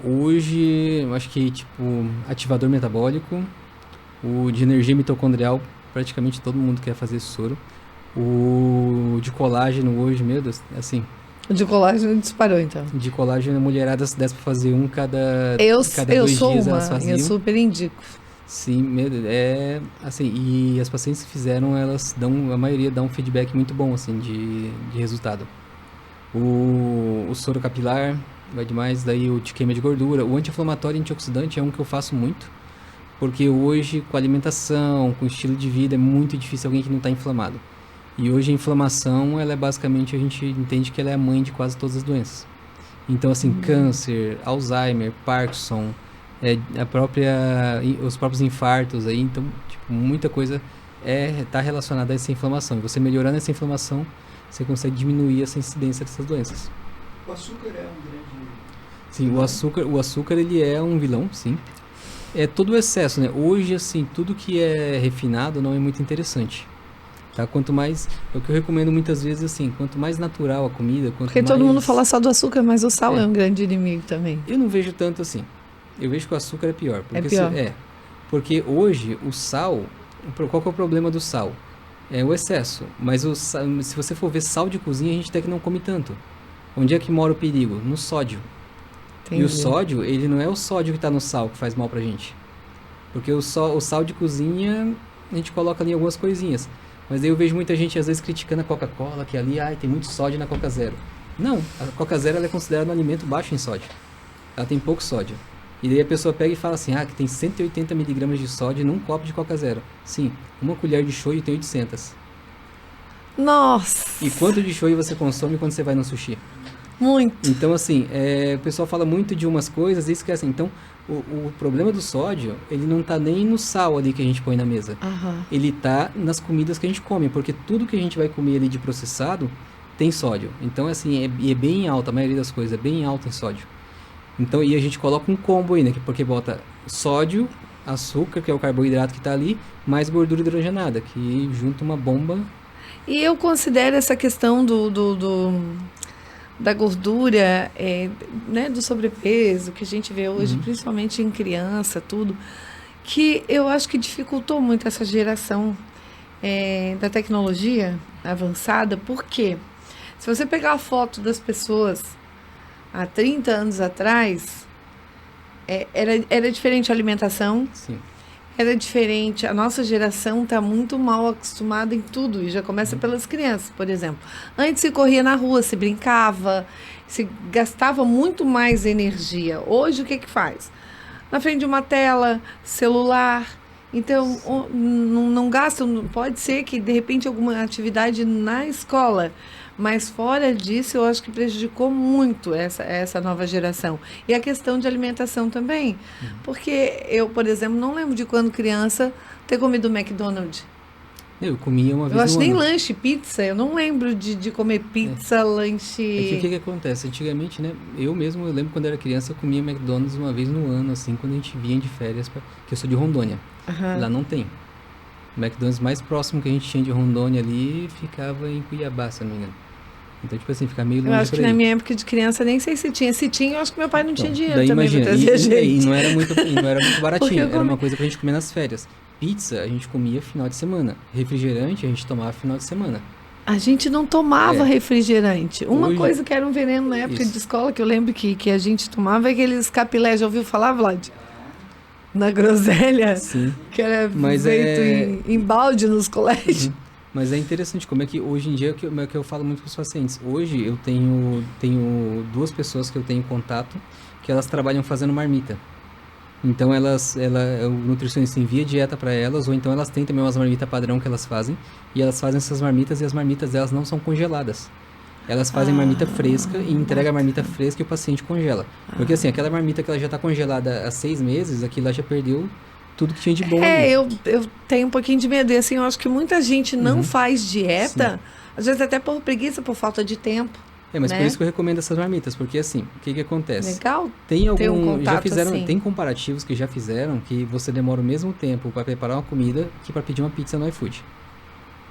Hoje, eu acho que, tipo, ativador metabólico, o de energia mitocondrial, praticamente todo mundo quer fazer esse soro. O de colágeno hoje, meu Deus, assim... O de colágeno disparou, então. De colágeno, a mulherada se desse pra fazer um cada Eu 2 sou dias, uma, elas faziam. eu super indico. Sim, meu Deus, assim, e as pacientes que fizeram, a maioria dá um feedback muito bom, assim, de resultado. O soro capilar, vai demais, daí o de queima de gordura. O anti-inflamatório e antioxidante é um que eu faço muito, porque hoje, com alimentação, com estilo de vida, é muito difícil alguém que não está inflamado. E hoje a inflamação, ela é basicamente, a gente entende que ela é a mãe de quase todas as doenças. Então, assim, câncer, Alzheimer, Parkinson, os próprios infartos aí, então, tipo, muita coisa tá relacionada a essa inflamação. E você melhorando essa inflamação, você consegue diminuir essa incidência dessas doenças. O açúcar é um grande... Sim, o açúcar ele é um vilão, sim. É todo o excesso, né? Hoje, assim, tudo que é refinado não é muito interessante. Tá? Quanto mais, é o que eu recomendo muitas vezes, assim, quanto mais natural a comida, Porque todo mundo fala só do açúcar, mas o sal é um grande inimigo também. Eu não vejo tanto assim. Eu vejo que o açúcar é pior. Porque pior? Porque hoje o sal, qual que é o problema do sal? É o excesso. Mas se você for ver sal de cozinha, a gente até que não come tanto. Onde é que mora o perigo? No sódio. Entendi. E o sódio, ele não é o sódio que está no sal que faz mal pra gente. Porque o sal de cozinha, a gente coloca ali algumas coisinhas. Mas aí eu vejo muita gente às vezes criticando a Coca-Cola, que ali, tem muito sódio na Coca Zero. Não, a Coca Zero ela é considerada um alimento baixo em sódio. Ela tem pouco sódio. E daí a pessoa pega e fala assim, que tem 180 miligramas de sódio num copo de Coca Zero. Sim, uma colher de shoyu tem 800. Nossa! E quanto de shoyu você consome quando você vai no sushi? Muito. Então, assim, o pessoal fala muito de umas coisas e esquece. Então, o problema do sódio, ele não tá nem no sal ali que a gente põe na mesa. Aham. Ele tá nas comidas que a gente come, porque tudo que a gente vai comer ali de processado tem sódio. Então, assim, é bem alta, a maioria das coisas é bem alta em sódio. Então, e a gente coloca um combo aí, né? Porque bota sódio, açúcar, que é o carboidrato que tá ali, mais gordura hidrogenada, que junta uma bomba. E eu considero essa questão da gordura, né, do sobrepeso, que a gente vê hoje, principalmente em criança, tudo, que eu acho que dificultou muito essa geração da tecnologia avançada. Por quê? Se você pegar a foto das pessoas há 30 anos atrás, era diferente a alimentação, Sim. era diferente. A nossa geração está muito mal acostumada em tudo, e já começa pelas crianças, por exemplo. Antes se corria na rua, se brincava, se gastava muito mais energia. Hoje o que faz? Na frente de uma tela, celular. Então, não gasta, pode ser que de repente alguma atividade na escola, mas fora disso eu acho que prejudicou muito essa nova geração. E a questão de alimentação também, porque eu, por exemplo, não lembro de quando criança ter comido McDonald's. Eu comia uma vez Eu acho no nem ano. lanche, pizza, eu não lembro de comer pizza, É lanche... que o que acontece? Antigamente, né? Eu lembro quando era criança, eu comia McDonald's uma vez no ano, assim, quando a gente vinha de férias, que eu sou de Rondônia. Aham. Lá não tem. O McDonald's mais próximo que a gente tinha de Rondônia ali ficava em Cuiabá, se eu não me engano. Então, tipo assim, ficar meio longe Eu acho que por na aí. minha época de criança nem sei se tinha. Se tinha, eu acho que meu pai não tinha Então, dinheiro daí também imagina, pra trazer a gente. e não era muito Porque baratinho, eu era uma comi- coisa pra gente comer nas férias. Pizza a gente comia final de semana. Refrigerante a gente tomava final de semana. A gente não tomava É. refrigerante. Uma Hoje- coisa que era um veneno na época Isso. de escola, que eu lembro que a gente tomava, é aqueles capilé. Já ouviu falar, Vlad? Na groselha, Sim. que era Mas feito em balde nos colégios. Mas é interessante como é que hoje em dia, que eu falo muito com os pacientes. Hoje eu tenho duas pessoas que eu tenho contato que elas trabalham fazendo marmita. Então o nutricionista envia dieta para elas, ou então elas têm também umas marmitas padrão que elas fazem, e elas fazem essas marmitas, e as marmitas delas não são congeladas. Elas fazem marmita fresca e entregam a marmita fresca e o paciente congela. Porque assim, aquela marmita que ela já está congelada há 6 meses, aquilo lá já perdeu tudo que tinha de bom ali. Eu tenho um pouquinho de medo. E assim, eu acho que muita gente não faz dieta, às vezes até por preguiça, por falta de tempo. Mas né? por isso que eu recomendo essas marmitas, porque assim, o que acontece? Legal Tem ter um já contato fizeram, assim. tem comparativos que já fizeram que você demora o mesmo tempo para preparar uma comida que para pedir uma pizza no iFood.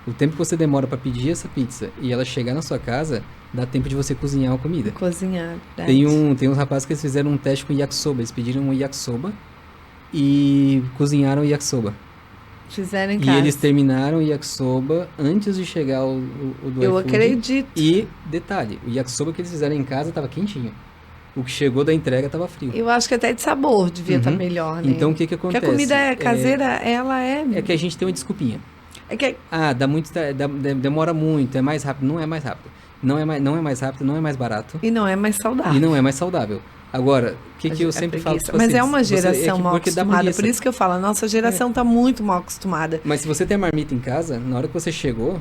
O tempo que você demora para pedir essa pizza e ela chegar na sua casa, dá tempo de você cozinhar a comida. Cozinhar. verdade. Tem uns rapazes que eles fizeram um teste com yakisoba, eles pediram um yakisoba e cozinharam o yakisoba. Fizeram em E casa. eles terminaram o yakisoba antes de chegar o do Eu iFood. acredito. E, detalhe, o yakisoba que eles fizeram em casa estava quentinho. O que chegou da entrega estava frio. Eu acho que até de sabor devia estar Uhum. melhor, né? Então, o que Porque acontece? a comida caseira, ela é... É que a gente tem uma desculpinha. É que Demora muito, é mais rápido. Não é mais rápido. Não é mais rápido, não é mais barato. E não é mais saudável. E não é mais saudável. Agora, o que eu É sempre falo preguiça. pros Mas é pacientes? uma geração mal porque dá acostumada. preguiça. Por isso que eu falo, a nossa geração está muito mal acostumada. Mas se você tem a marmita em casa, na hora que você chegou,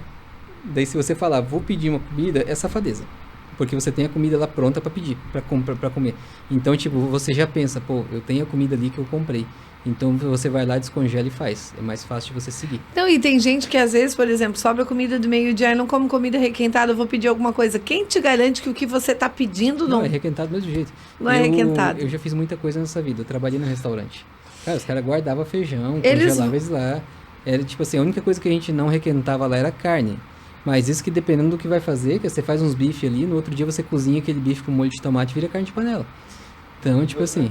daí se você falar, vou pedir uma comida, é safadeza. Porque você tem a comida lá pronta para pedir, para comer. Então, tipo, você já pensa, pô, eu tenho a comida ali que eu comprei. Então você vai lá, descongela e faz. É mais fácil de você seguir. Então, e tem gente que às vezes, por exemplo, sobra comida do meio-dia e não come comida requentada, eu vou pedir alguma coisa. Quem te garante que o que você está pedindo Não, é requentado do mesmo jeito. Não é requentado. Eu já fiz muita coisa nessa vida. Eu trabalhei no restaurante. Cara, os caras guardavam feijão, Eles- congelavam eles lá. Era tipo assim, a única coisa que a gente não requentava lá era carne. Mas isso que dependendo do que vai fazer, que você faz uns bife ali, no outro dia você cozinha aquele bife com molho de tomate e vira carne de panela. Então, tipo assim,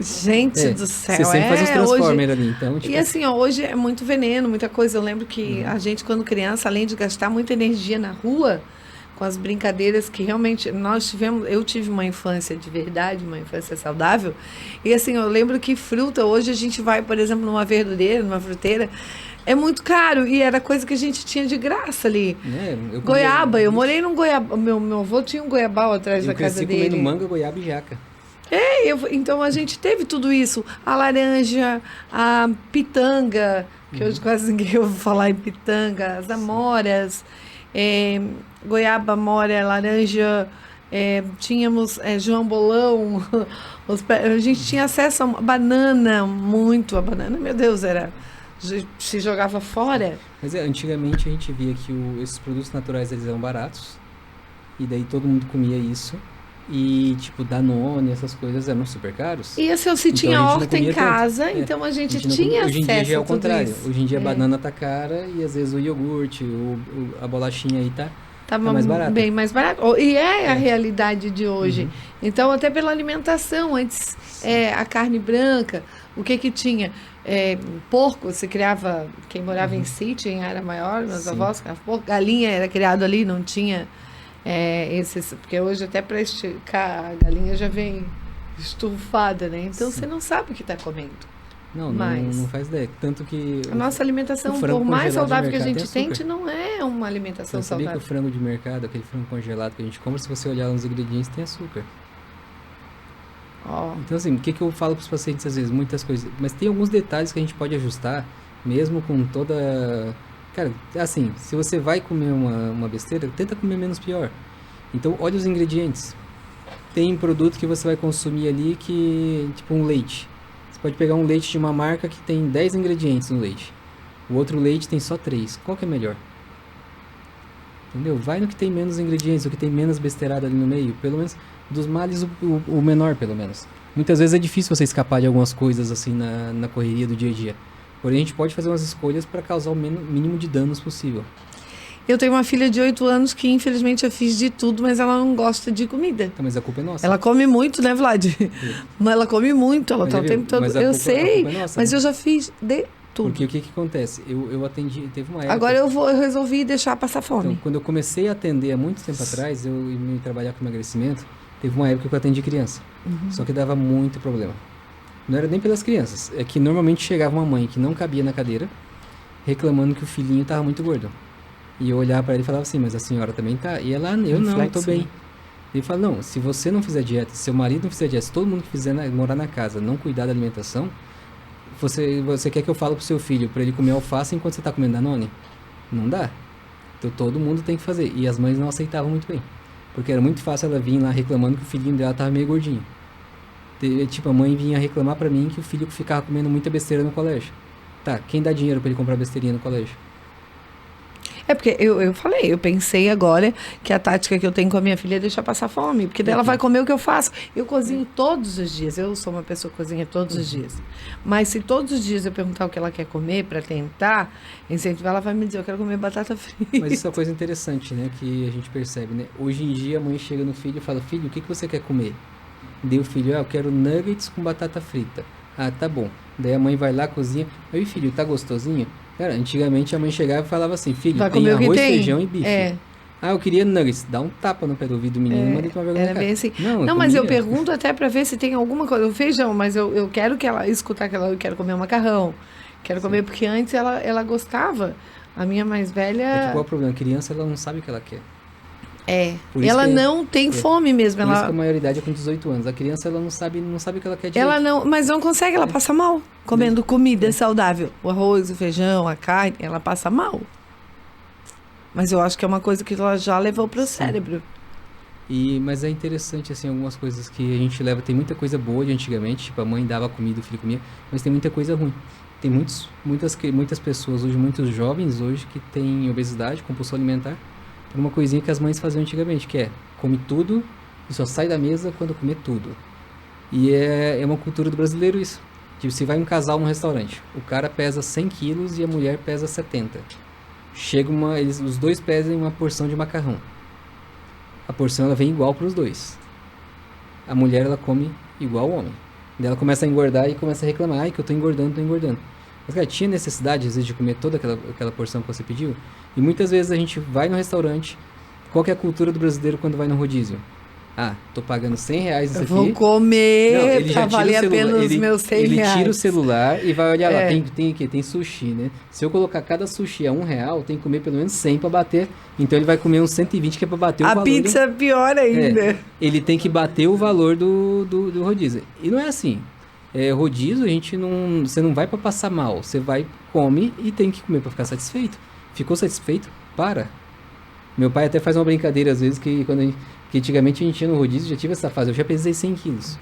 Gente do céu, você sempre faz uns hoje... Transformers ali. Então, tipo, E assim, ó, hoje é muito veneno, muita coisa. Eu lembro que a gente, quando criança, além de gastar muita energia na rua, com as brincadeiras que realmente eu tive uma infância de verdade, uma infância saudável. E assim, eu lembro que fruta, hoje a gente vai, por exemplo, numa verdureira, numa fruteira, é muito caro. E era coisa que a gente tinha de graça ali. né, Goiaba, eu morei num goiaba. Meu avô tinha um goiabal atrás da eu casa cresci dele. comendo manga, goiaba e jaca. Então a gente teve tudo isso. A laranja, a pitanga, que hoje quase ninguém ouve falar em pitanga, as amoras. goiaba, amora, laranja, tínhamos João Bolão, a gente tinha acesso a banana, muito a banana, meu Deus, se jogava fora. Mas antigamente a gente via que esses produtos naturais eles eram baratos, e daí todo mundo comia isso, e tipo Danone, essas coisas eram super caros. E se Então, tinha a gente não horta em comia casa, tanto. então a gente não tinha comia. Hoje em dia acesso já é a o tudo contrário. isso. Hoje em dia a banana tá cara e às vezes o iogurte, a bolachinha aí tá mais barato. Bem mais barato. E a realidade de hoje. Uhum. Então, até pela alimentação, antes a carne branca, o que tinha? Porco, se criava, quem morava em sítio, em área maior, meus Sim. avós criavam porco, galinha era criado ali, não tinha porque hoje até para esticar a galinha já vem estufada, né? Então Sim. você não sabe o que está comendo. Não faz ideia. Tanto que A nossa alimentação, o frango por mais congelado de saudável que a mercado gente tem tente, não é uma alimentação Você sabia que saudável. o frango de mercado, aquele frango congelado que a gente compra, se você olhar nos ingredientes, tem açúcar. Ó, Então, assim, o que eu falo para os pacientes às vezes? Muitas coisas. Mas tem alguns detalhes que a gente pode ajustar, mesmo com toda. Cara, assim, se você vai comer uma besteira, tenta comer menos pior. Então, olha os ingredientes. Tem produto que você vai consumir ali que, tipo um leite. Você pode pegar um leite de uma marca que tem 10 ingredientes no leite. O outro leite tem só 3. Qual que é melhor? Entendeu? Vai no que tem menos ingredientes, o que tem menos besteirada ali no meio. Pelo menos, dos males, o menor, pelo menos. Muitas vezes é difícil você escapar de algumas coisas, assim, na correria do dia a dia. Porém, a gente pode fazer umas escolhas para causar o mínimo de danos possível. eu tenho uma filha de 8 anos que, infelizmente, eu fiz de tudo, mas ela não gosta de comida. Então, mas a culpa é nossa. Ela come muito, né, Vlad? Mas ela come muito, ela Mas tá já o viu? tempo todo. Mas a Eu culpa- a sei, culpa é nossa, mas né? eu já fiz de tudo. Porque o que acontece? Eu atendi, teve uma época... Agora eu resolvi deixar passar fome. Então, quando eu comecei a atender há muito tempo atrás, eu me trabalhar com emagrecimento, teve uma época que eu atendi criança. Só que dava muito problema. Não era nem pelas crianças, é que normalmente chegava uma mãe que não cabia na cadeira, reclamando que o filhinho estava muito gordo. E eu olhava para ele e falava assim, mas a senhora também tá? E ela, eu não, eu tô Reflexo, bem. né? Ele fala, não, se você não fizer dieta, se seu marido não fizer dieta, se todo mundo que fizer morar na casa, não cuidar da alimentação, você quer que eu fale pro seu filho para ele comer alface enquanto você tá comendo Danone? Não dá. Então todo mundo tem que fazer. E as mães não aceitavam muito bem. Porque era muito fácil ela vir lá reclamando que o filhinho dela tava meio gordinho. Tipo, a mãe vinha reclamar pra mim que o filho ficava comendo muita besteira no colégio. Tá, quem dá dinheiro pra ele comprar besteirinha no colégio? É porque eu pensei agora que a tática que eu tenho com a minha filha é deixar passar fome, porque daí ela vai comer o que eu faço. Eu cozinho todos os dias, eu sou uma pessoa que cozinha todos os dias. Mas se todos os dias eu perguntar o que ela quer comer para tentar incentivar, ela vai me dizer, eu quero comer batata frita. Mas isso é uma coisa interessante, né? Que a gente percebe, né? Hoje em dia a mãe chega no filho e fala, filho, o que você quer comer? Daí o filho, eu quero nuggets com batata frita. Ah, tá bom. Daí a mãe vai lá, cozinha. Oi, filho, tá gostosinho? Cara, antigamente a mãe chegava e falava assim, filho, Vai tem comer o que arroz, tem? feijão e bife. É. Ah, eu queria nuggets. Dá um tapa no pé do ouvido do menino e manda tomar vergonha Era na bem cara. assim. Não, Não, mas eu comia. pergunto até para ver se tem alguma coisa. O feijão, mas eu quero que ela escutar que eu quero comer um macarrão. Quero comer, porque antes ela gostava. A minha mais velha. É que qual é o problema? A criança, ela não sabe o que ela quer. Por isso Ela que- não tem fome mesmo. Por isso que Ela, a maioridade é com 18 anos. A criança, ela não sabe o que ela quer direito. ela não, mas não consegue, ela passa mal comendo comida saudável. O arroz, o feijão, a carne, ela passa mal. Mas eu acho que é uma coisa que ela já levou pro cérebro. Mas é interessante, assim, algumas coisas que a gente leva. Tem muita coisa boa de antigamente, tipo, a mãe dava comida, o filho comia, mas tem muita coisa ruim. Tem muitas pessoas hoje, muitos jovens hoje, que têm obesidade, compulsão alimentar, por uma coisinha que as mães faziam antigamente, que é, come tudo e só sai da mesa quando comer tudo. E é uma cultura do brasileiro isso. Tipo, se vai um casal num restaurante, o cara pesa 100 quilos e a mulher pesa 70. Os dois pesam uma porção de macarrão. A porção ela vem igual para os dois. A mulher ela come igual ao homem. Daí ela começa a engordar e começa a reclamar, ai que eu tô engordando. Mas cara, tinha necessidade às vezes de comer toda aquela porção que você pediu? E muitas vezes a gente vai no restaurante, qual que é a cultura do brasileiro quando vai no rodízio? Ah, tô pagando R$100 isso Eu aqui. vou Não, comer ele pra já tira valer o celular, apenas os meus R$100. ele tira o celular e vai olhar lá, É. tem o quê? Tem sushi, né? Se eu colocar cada sushi a R$1, tem que comer pelo menos 100 pra bater. Então ele vai comer uns 120 que é pra bater o A valor. pizza é pior ainda. Ele tem que bater o valor do rodízio. E não é assim. Rodízio, você não vai pra passar mal. Você vai, come e tem que comer pra ficar satisfeito. Ficou satisfeito? Para. Meu pai até faz uma brincadeira às vezes que antigamente a gente ia no rodízio, já tive essa fase, eu já pesei 100 quilos.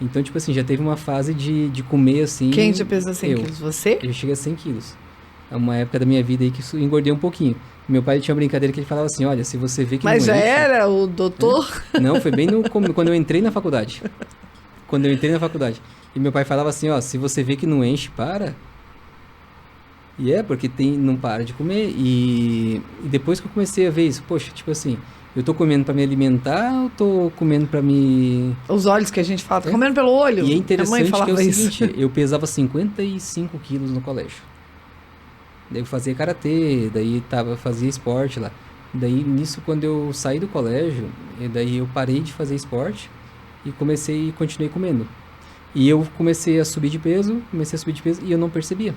Então, tipo assim, já teve uma fase de comer assim... Quem já pesou 100 eu. quilos? Você? Eu cheguei a 100 quilos. É uma época da minha vida aí que engordei um pouquinho. Meu pai tinha uma brincadeira que ele falava assim, olha, se você vê que Mas não já enche... era o doutor? Não, foi bem quando eu entrei na faculdade. Quando eu entrei na faculdade. E meu pai falava assim, ó, se você vê que não enche, para. E porque não para de comer. E depois que eu comecei a ver isso, poxa, tipo assim, eu tô comendo pra me alimentar ou tô comendo pra me... Os olhos que a gente fala, tá comendo pelo olho. E é Minha mãe interessante que é falava o isso. seguinte, eu pesava 55 quilos no colégio. Daí eu fazia karatê, daí fazia esporte lá. Daí nisso, quando eu saí do colégio, daí eu parei de fazer esporte e continuei comendo. E eu comecei a subir de peso e eu não percebia.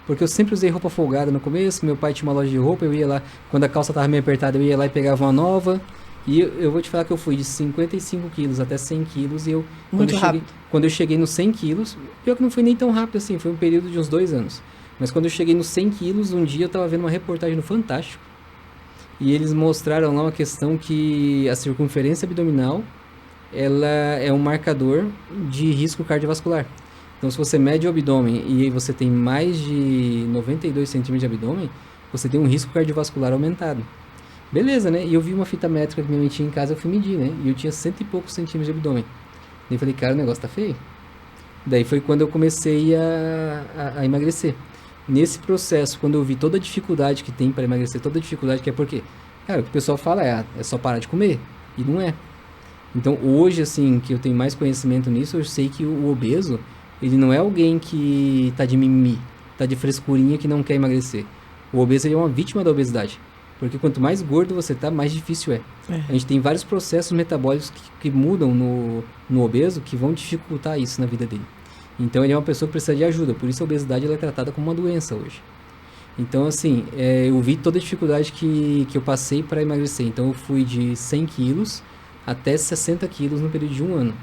Porque eu sempre usei roupa folgada no começo, meu pai tinha uma loja de roupa, eu ia lá, quando a calça tava meio apertada, eu ia lá e pegava uma nova. E eu vou te falar que eu fui de 55 quilos até 100 quilos e quando eu cheguei nos 100 quilos, pior que não foi nem tão rápido assim, foi um período de uns 2 anos. Mas quando eu cheguei nos 100 quilos, um dia eu tava vendo uma reportagem no Fantástico e eles mostraram lá uma questão que a circunferência abdominal, ela é um marcador de risco cardiovascular. Então, se você mede o abdômen e você tem mais de 92 centímetros de abdômen, você tem um risco cardiovascular aumentado. Beleza, né? E eu vi uma fita métrica que minha mãe tinha em casa, eu fui medir, né? E eu tinha 100 e poucos centímetros de abdômen. Daí eu falei, cara, o negócio tá feio. Daí foi quando eu comecei a emagrecer. Nesse processo, quando eu vi toda a dificuldade que tem para emagrecer, toda a dificuldade que é porque, cara, o que o pessoal fala é só parar de comer. E não é. Então, hoje, assim, que eu tenho mais conhecimento nisso, eu sei que o obeso, ele não é alguém que tá de mimimi, tá de frescurinha que não quer emagrecer. O obeso, ele é uma vítima da obesidade. Porque quanto mais gordo você tá, mais difícil é. A gente tem vários processos metabólicos que mudam no obeso que vão dificultar isso na vida dele. Então, ele é uma pessoa que precisa de ajuda. Por isso, a obesidade ela é tratada como uma doença hoje. Então, assim, eu vi toda a dificuldade que eu passei para emagrecer. Então, eu fui de 100 quilos até 60 quilos no período de 1 ano.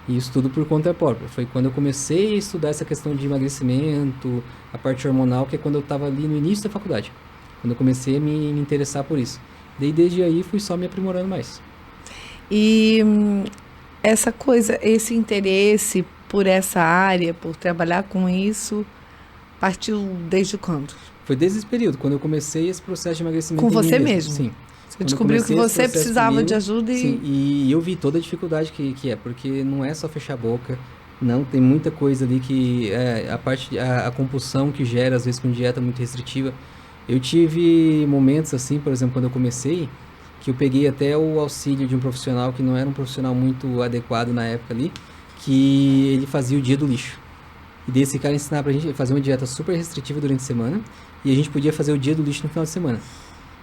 E isso tudo por conta própria. Foi quando eu comecei a estudar essa questão de emagrecimento, a parte hormonal, que é quando eu estava ali no início da faculdade. Quando eu comecei a me interessar por isso. Daí, desde aí, fui só me aprimorando mais. E essa coisa, esse interesse por essa área, por trabalhar com isso, partiu desde quando? Foi desde esse período, quando eu comecei esse processo de emagrecimento. Com você mesmo. mesmo? Sim. Você descobriu que você precisava de ajuda e... Sim, e eu vi toda a dificuldade que é, porque não é só fechar a boca, não, tem muita coisa ali que a compulsão que gera, às vezes com dieta muito restritiva. Eu tive momentos assim, por exemplo, quando eu comecei, que eu peguei até o auxílio de um profissional que não era um profissional muito adequado na época ali, que ele fazia o dia do lixo. E desse cara ensinava pra gente fazer uma dieta super restritiva durante a semana, e a gente podia fazer o dia do lixo no final de semana.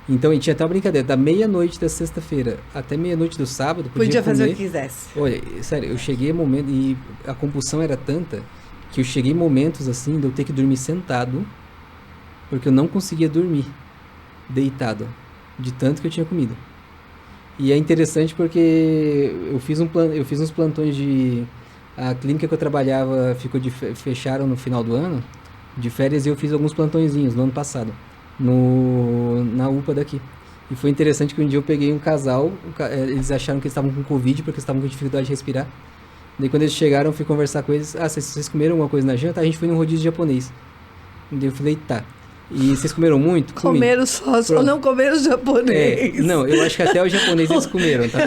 Então, a gente tinha até uma brincadeira, da meia-noite da sexta-feira até meia-noite do sábado, podia fazer comer. O que quisesse. Olha, sério, eu cheguei a momento, e a compulsão era tanta, que eu cheguei em momentos assim, de eu ter que dormir sentado, porque eu não conseguia dormir deitado, de tanto que eu tinha comido. E é interessante porque eu fiz uns plantões de... A clínica que eu trabalhava fecharam no final do ano, de férias, e eu fiz alguns plantõezinhos no ano passado, na UPA daqui. E foi interessante que um dia eu peguei um casal, eles acharam que eles estavam com Covid, porque eles estavam com dificuldade de respirar. Daí quando eles chegaram, eu fui conversar com eles, vocês comeram alguma coisa na janta? A gente foi num rodízio japonês. Daí eu falei, tá. E vocês comeram muito? Comeram só não comeram japonês. Não, eu acho que até o japonês eles comeram, tá?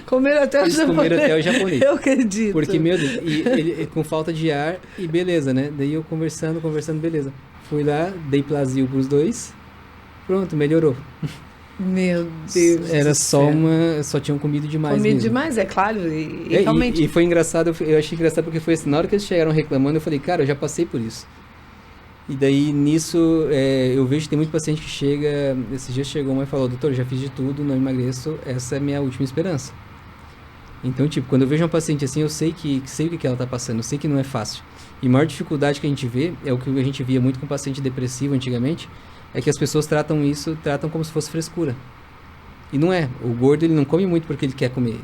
Comeram até o japonês. Comeram até o japonês. Eu acredito. Porque, meu Deus, ele com falta de ar e beleza, né? Daí eu conversando, beleza. Fui lá, dei Plasil pros dois. Pronto, melhorou. Meu Deus. Era só tinham comido demais. Comido demais, é claro. E realmente. E foi engraçado, eu achei engraçado porque foi assim, na hora que eles chegaram reclamando, eu falei, cara, eu já passei por isso. E daí nisso, eu vejo que tem muito paciente que chega, esses dias chegou uma e falou, doutor, já fiz de tudo, não emagreço, essa é a minha última esperança. Então, tipo, quando eu vejo uma paciente assim, eu sei o que ela tá passando, eu sei que não é fácil. E a maior dificuldade que a gente vê, é o que a gente via muito com paciente depressivo antigamente, é que as pessoas tratam como se fosse frescura. E não é. O gordo, ele não come muito porque ele quer comer.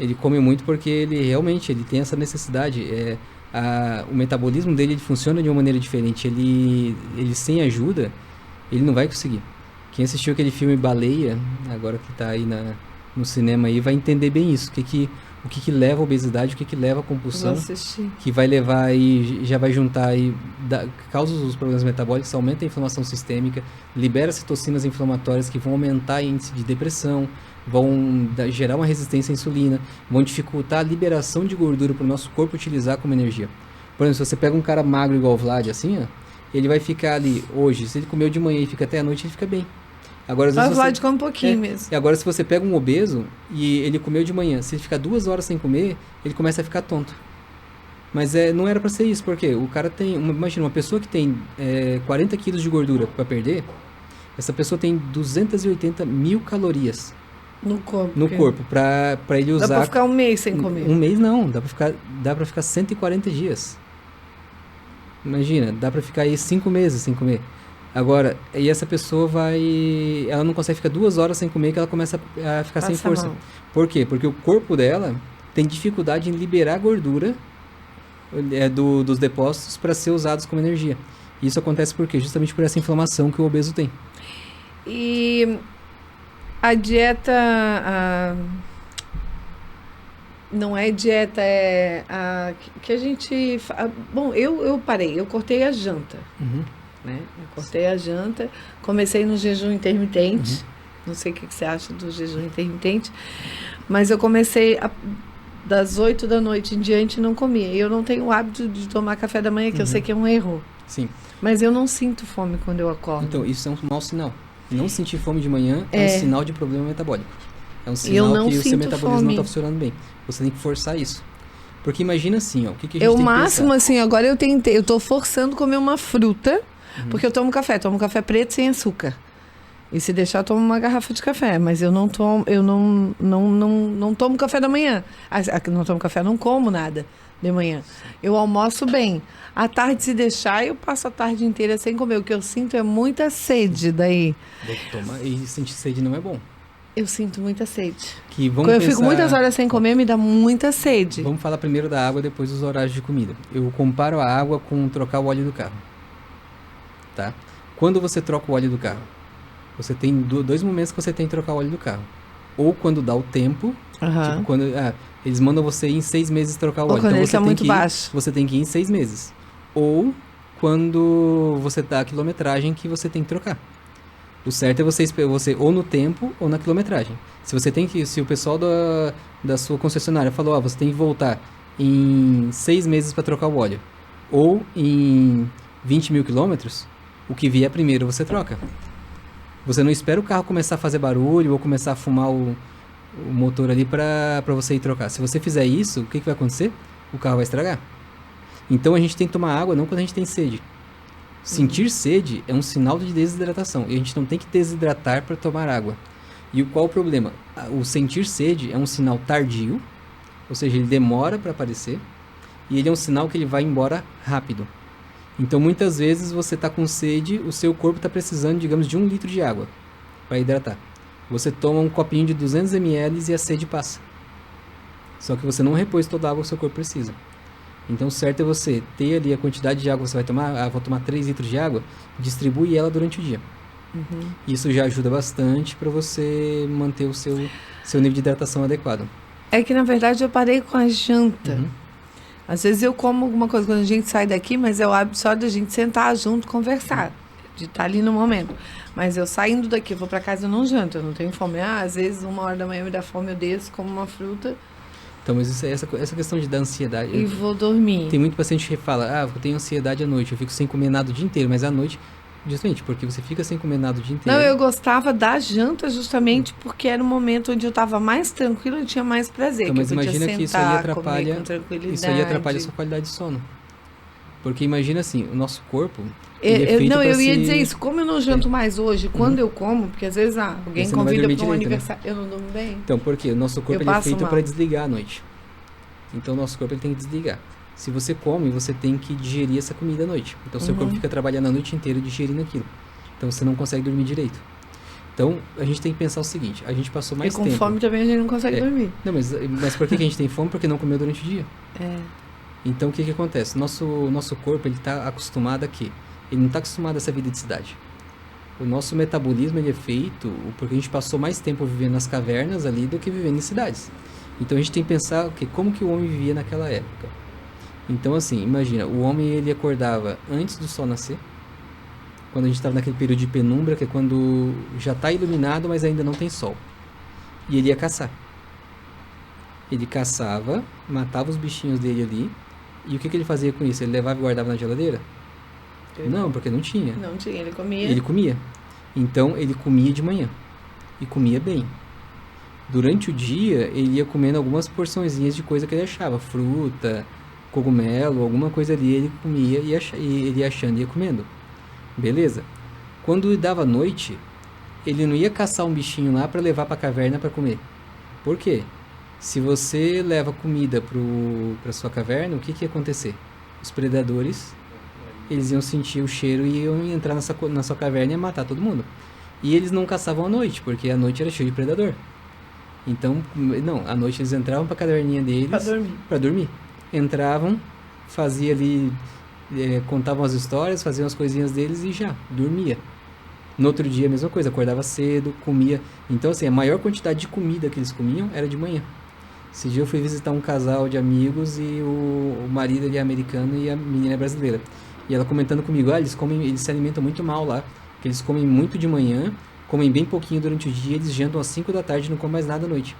Ele come muito porque ele tem essa necessidade. O metabolismo dele ele funciona de uma maneira diferente. Ele sem ajuda, Ele não vai conseguir. Quem assistiu aquele filme Baleia, agora que tá aí no cinema aí, vai entender bem isso. O que leva à obesidade, o que leva à compulsão, Vou assistir. que vai levar aí, já vai juntar aí, causa os problemas metabólicos, aumenta a inflamação sistêmica, libera citocinas inflamatórias que vão aumentar o índice de depressão, vão gerar uma resistência à insulina, vão dificultar a liberação de gordura para o nosso corpo utilizar como energia. Por exemplo, se você pega um cara magro igual o Vlad, assim, ó, ele vai ficar ali, hoje, se ele comeu de manhã e fica até a noite, ele fica bem. Agora, às vezes O Vlad come um pouquinho mesmo. E agora, se você pega um obeso e ele comeu de manhã, se ele ficar 2 horas sem comer, ele começa a ficar tonto. Mas não era pra ser isso, porque o cara tem... Imagina, uma pessoa que tem 40 quilos de gordura pra perder, essa pessoa tem 280 mil calorias No corpo. no corpo pra ele usar... Dá pra ficar um mês sem comer. Um mês não, dá pra ficar 140 dias. Imagina, dá pra ficar aí 5 meses sem comer. Agora, e essa pessoa ela não consegue ficar 2 horas sem comer, que ela começa a ficar sem força. Mal. Por quê? Porque o corpo dela tem dificuldade em liberar gordura dos depósitos para ser usados como energia. Isso acontece por quê? Justamente por essa inflamação que o obeso tem. E a dieta... Não é dieta, é a que a gente... Bom, eu parei, eu cortei a janta. Uhum. Né? Eu cortei a janta, comecei no jejum intermitente. Não sei o que você acha do jejum intermitente, mas eu comecei das 8 da noite em diante não comia. Eu não tenho o hábito de tomar café da manhã, que eu sei que é um erro. Sim. Mas eu não sinto fome quando eu acordo. Então, isso é um mau sinal. Não sentir fome de manhã é um sinal de problema metabólico. É um sinal que o seu metabolismo não está funcionando bem. Você tem que forçar isso. Porque imagina assim, ó, o que a gente tem que pensar? máximo, assim, agora eu tô forçando comer uma fruta, porque eu tomo café preto sem açúcar. E se deixar, eu tomo uma garrafa de café, mas eu não tomo café da manhã. Não tomo café, não como nada de manhã. Eu almoço bem. À tarde, se deixar, eu passo a tarde inteira sem comer. O que eu sinto é muita sede daí. E sentir sede não é bom. Eu sinto muita sede. Quando eu fico muitas horas sem comer, me dá muita sede. Vamos falar primeiro da água, depois dos horários de comida. Eu comparo a água com trocar o óleo do carro. Tá? Quando você troca o óleo do carro, você tem 2 momentos que você tem que trocar o óleo do carro. Ou quando dá o tempo, tipo quando eles mandam você ir em 6 meses trocar o óleo. Quando então ele tá muito baixo. Você tem que ir em 6 meses. Ou quando você dá a quilometragem que você tem que trocar. O certo é você ou no tempo ou na quilometragem. Se o pessoal da sua concessionária falou, você tem que voltar em 6 meses para trocar o óleo, ou em 20 mil quilômetros, o que vier primeiro você troca. Você não espera o carro começar a fazer barulho ou começar a fumar o motor ali para você ir trocar. Se você fizer isso, o que vai acontecer? O carro vai estragar. Então a gente tem que tomar água não quando a gente tem sede. Sentir sede é um sinal de desidratação. E a gente não tem que desidratar para tomar água. E qual o problema? O sentir sede é um sinal tardio, ou seja, ele demora para aparecer, e ele é um sinal que ele vai embora rápido. Então, muitas vezes você está com sede, o seu corpo está precisando, digamos, de 1 litro de água para hidratar. Você toma um copinho de 200 ml e a sede passa. Só que você não repôs toda a água que o seu corpo precisa. Então, o certo é você ter ali a quantidade de água que você vai tomar. Vou tomar 3 litros de água, distribui ela durante o dia. Isso já ajuda bastante para você manter o seu nível de hidratação adequado. É que, na verdade, eu parei com a janta. Às vezes eu como alguma coisa quando a gente sai daqui, mas é o hábito só da gente sentar junto, conversar, de estar ali no momento. Mas eu saindo daqui, eu vou para casa, eu não janto, eu não tenho fome. Às vezes 1h da manhã me dá fome, eu desço, como uma fruta. Então, mas essa questão da ansiedade... E vou dormir. Tem muito paciente que fala, eu tenho ansiedade à noite, eu fico sem comer nada o dia inteiro, mas à noite... Justamente, porque você fica sem comer nada o dia inteiro. Não, eu gostava da janta justamente porque era o momento onde eu estava mais tranquila e tinha mais prazer. Então, mas que eu imagina podia que sentar, comer com tranquilidade. Isso aí atrapalha a sua qualidade de sono. Porque imagina assim, o nosso corpo... eu ia dizer isso, como eu não janto mais hoje, quando eu como, porque às vezes alguém convida para um aniversário, eu não durmo bem. Então, por quê? O nosso corpo ele é feito para desligar à noite. Então, o nosso corpo ele tem que desligar. Se você come, você tem que digerir essa comida à noite. Então, seu corpo fica trabalhando a noite inteira digerindo aquilo. Então, você não consegue dormir direito. Então, a gente tem que pensar o seguinte, a gente passou mais tempo... E com fome também a gente não consegue dormir. Não, mas por que a gente tem fome? Porque não comeu durante o dia. Então, o que acontece? Nosso corpo, ele está acostumado a quê? Ele não está acostumado a essa vida de cidade. O nosso metabolismo ele é feito porque a gente passou mais tempo vivendo nas cavernas ali do que vivendo em cidades. Então a gente tem que pensar como que o homem vivia naquela época. Então assim, imagina, o homem ele acordava antes do sol nascer, quando a gente estava naquele período de penumbra, que é quando já está iluminado, mas ainda não tem sol. E ele ia caçar. Ele caçava, matava os bichinhos dele ali, e o que ele fazia com isso? Ele levava e guardava na geladeira? Não, porque não tinha. Não tinha, ele comia. Ele comia. Então, ele comia de manhã. E comia bem. Durante o dia, ele ia comendo algumas porçõezinhas de coisa que ele achava. Fruta, cogumelo, alguma coisa ali ele comia e ele ia achando e ia comendo. Beleza? Quando dava noite, ele não ia caçar um bichinho lá para levar para a caverna para comer. Por quê? Se você leva comida para sua caverna, o que ia acontecer? Os predadores, eles iam sentir o cheiro e iam entrar na sua caverna e matar todo mundo. E eles não caçavam à noite, porque a noite era cheia de predador. Então, não, à noite eles entravam para a caverninha deles para dormir. Entravam, fazia ali, contavam as histórias, faziam as coisinhas deles e já, dormia. No outro dia a mesma coisa, acordava cedo, comia. Então assim, a maior quantidade de comida que eles comiam era de manhã. Esse dia eu fui visitar um casal de amigos e o marido ele é americano e a menina é brasileira. E ela comentando comigo, eles se alimentam muito mal lá, que eles comem muito de manhã, comem bem pouquinho durante o dia, eles jantam às 5 da tarde e não comem mais nada à noite.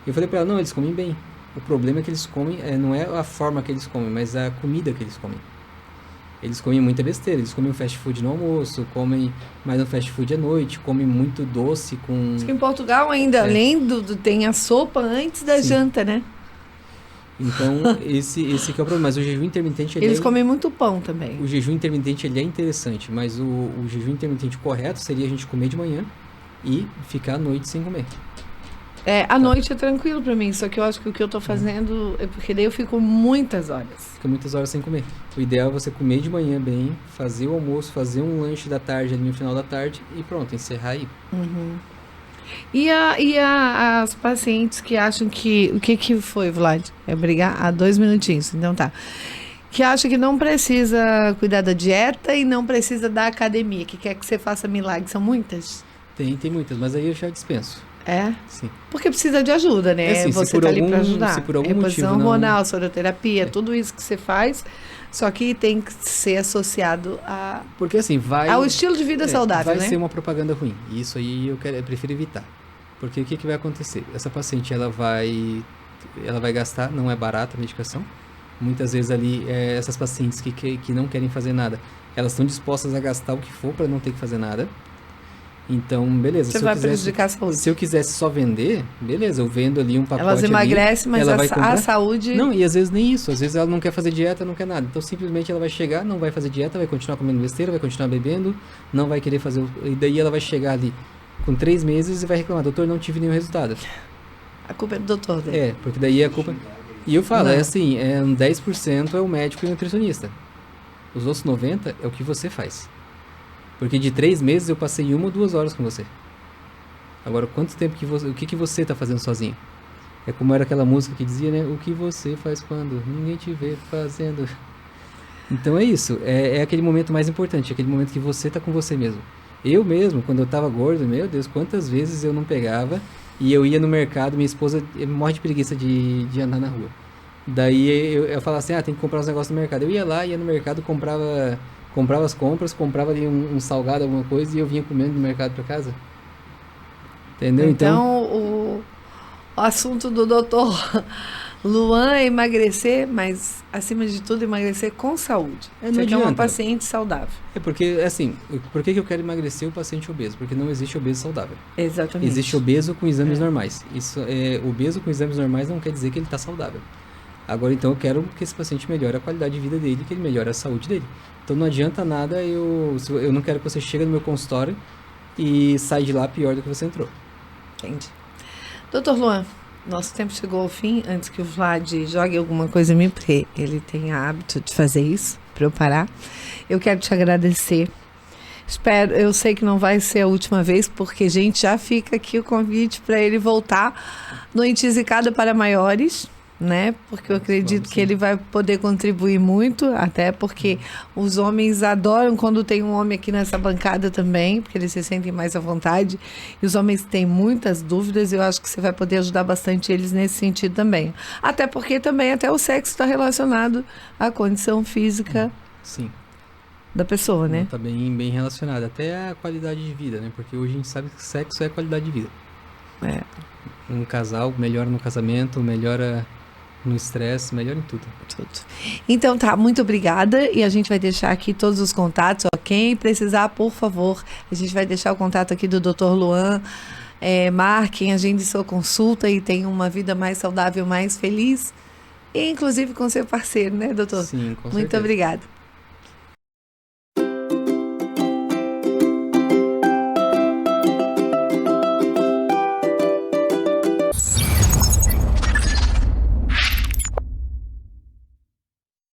Eu falei pra ela, não, eles comem bem. O problema é que eles comem, não é a forma que eles comem, mas a comida que eles comem. Eles comem muita besteira, eles comem fast food no almoço, comem mais um fast food à noite, comem muito doce com... Acho que em Portugal ainda, além tem a sopa antes da janta, né? Então, esse que é o problema. Mas o jejum intermitente... Eles comem muito pão também. O jejum intermitente ele é interessante, mas o jejum intermitente correto seria a gente comer de manhã e ficar à noite sem comer. À noite é tranquilo pra mim, só que eu acho que o que eu tô fazendo é porque daí eu fico muitas horas. Fica muitas horas sem comer. O ideal é você comer de manhã bem, fazer o almoço, fazer um lanche da tarde ali no final da tarde e pronto, encerrar aí. Uhum. E as pacientes que acham que... O que foi, Vlad? É brigar? 2 minutinhos, então tá. Que acham que não precisa cuidar da dieta e não precisa da academia, que quer que você faça milagre. São muitas? Tem muitas, mas aí eu já dispenso. É? Sim. Porque precisa de ajuda, né? Assim, você tá ali para ajudar. Se por algum reposição motivo hormonal, soroterapia, tudo isso que você faz, só que tem que ser associado porque assim, ao estilo de vida saudável, né? Vai ser uma propaganda ruim. E isso aí eu prefiro evitar. Porque o que vai acontecer? Essa paciente, ela vai gastar, não é barata a medicação. Muitas vezes ali, essas pacientes que não querem fazer nada, elas estão dispostas a gastar o que for para não ter que fazer nada. Então, beleza. Você vai prejudicar a saúde. Se eu quisesse só vender, beleza, eu vendo ali um pacote. Elas emagrecem, mas a saúde... Não, e às vezes nem isso. Às vezes ela não quer fazer dieta, não quer nada. Então, simplesmente ela vai chegar, não vai fazer dieta, vai continuar comendo besteira, vai continuar bebendo, não vai querer fazer... E daí ela vai chegar ali com 3 meses e vai reclamar, doutor, não tive nenhum resultado. A culpa é do doutor dele. Porque daí a culpa... E eu falo, assim, 10% é o médico e o nutricionista. Os outros 90% é o que você faz. Porque de 3 meses eu passei 1 ou 2 horas com você. Agora, quanto tempo o que você está fazendo sozinho? É como era aquela música que dizia, né? O que você faz quando ninguém te vê fazendo. Então é isso. É aquele momento mais importante. Aquele momento que você está com você mesmo. Eu mesmo, quando eu estava gordo, meu Deus, quantas vezes eu não pegava e eu ia no mercado, minha esposa morre de preguiça de andar na rua. Daí eu falava assim, tem que comprar uns negócios no mercado. Eu ia lá, ia no mercado, comprava as compras, comprava ali um salgado, alguma coisa, e eu vinha comendo do mercado para casa. Entendeu? Então o assunto do doutor Luan é emagrecer, mas acima de tudo emagrecer com saúde. Você quer uma paciente saudável. Porque, assim, por que eu quero emagrecer o paciente obeso? Porque não existe obeso saudável. Exatamente. Existe obeso com exames normais. Obeso com exames normais não quer dizer que ele está saudável. Agora, então, eu quero que esse paciente melhore a qualidade de vida dele, que ele melhore a saúde dele. Então, não adianta nada, eu não quero que você chegue no meu consultório e saia de lá pior do que você entrou. Entendi. Doutor Luan, nosso tempo chegou ao fim. Antes que o Vlad jogue alguma coisa em mim, porque ele tem hábito de fazer isso, para eu parar. Eu quero te agradecer. Eu sei que não vai ser a última vez, porque, gente, já fica aqui o convite para ele voltar no Intisicada para Maiores. né? Porque eu acredito Vamos que sim. ele vai poder contribuir muito, até porque os homens adoram quando tem um homem aqui nessa bancada também, porque eles se sentem mais à vontade. E os homens têm muitas dúvidas, e eu acho que você vai poder ajudar bastante eles nesse sentido também. Até porque também até o sexo está relacionado à condição física Sim. da pessoa, né? Tá bem relacionado. Até a qualidade de vida, né? Porque hoje a gente sabe que sexo é qualidade de vida. É. Um casal melhora no casamento, melhora no estresse, melhora em tudo. Tudo. Então tá, muito obrigada, e a gente vai deixar aqui todos os contatos, ó, quem precisar, por favor, a gente vai deixar o contato aqui do Dr. Luan, marquem, agende sua consulta e tenham uma vida mais saudável, mais feliz, e inclusive com seu parceiro, né, doutor? Sim, com Muito certeza. obrigada.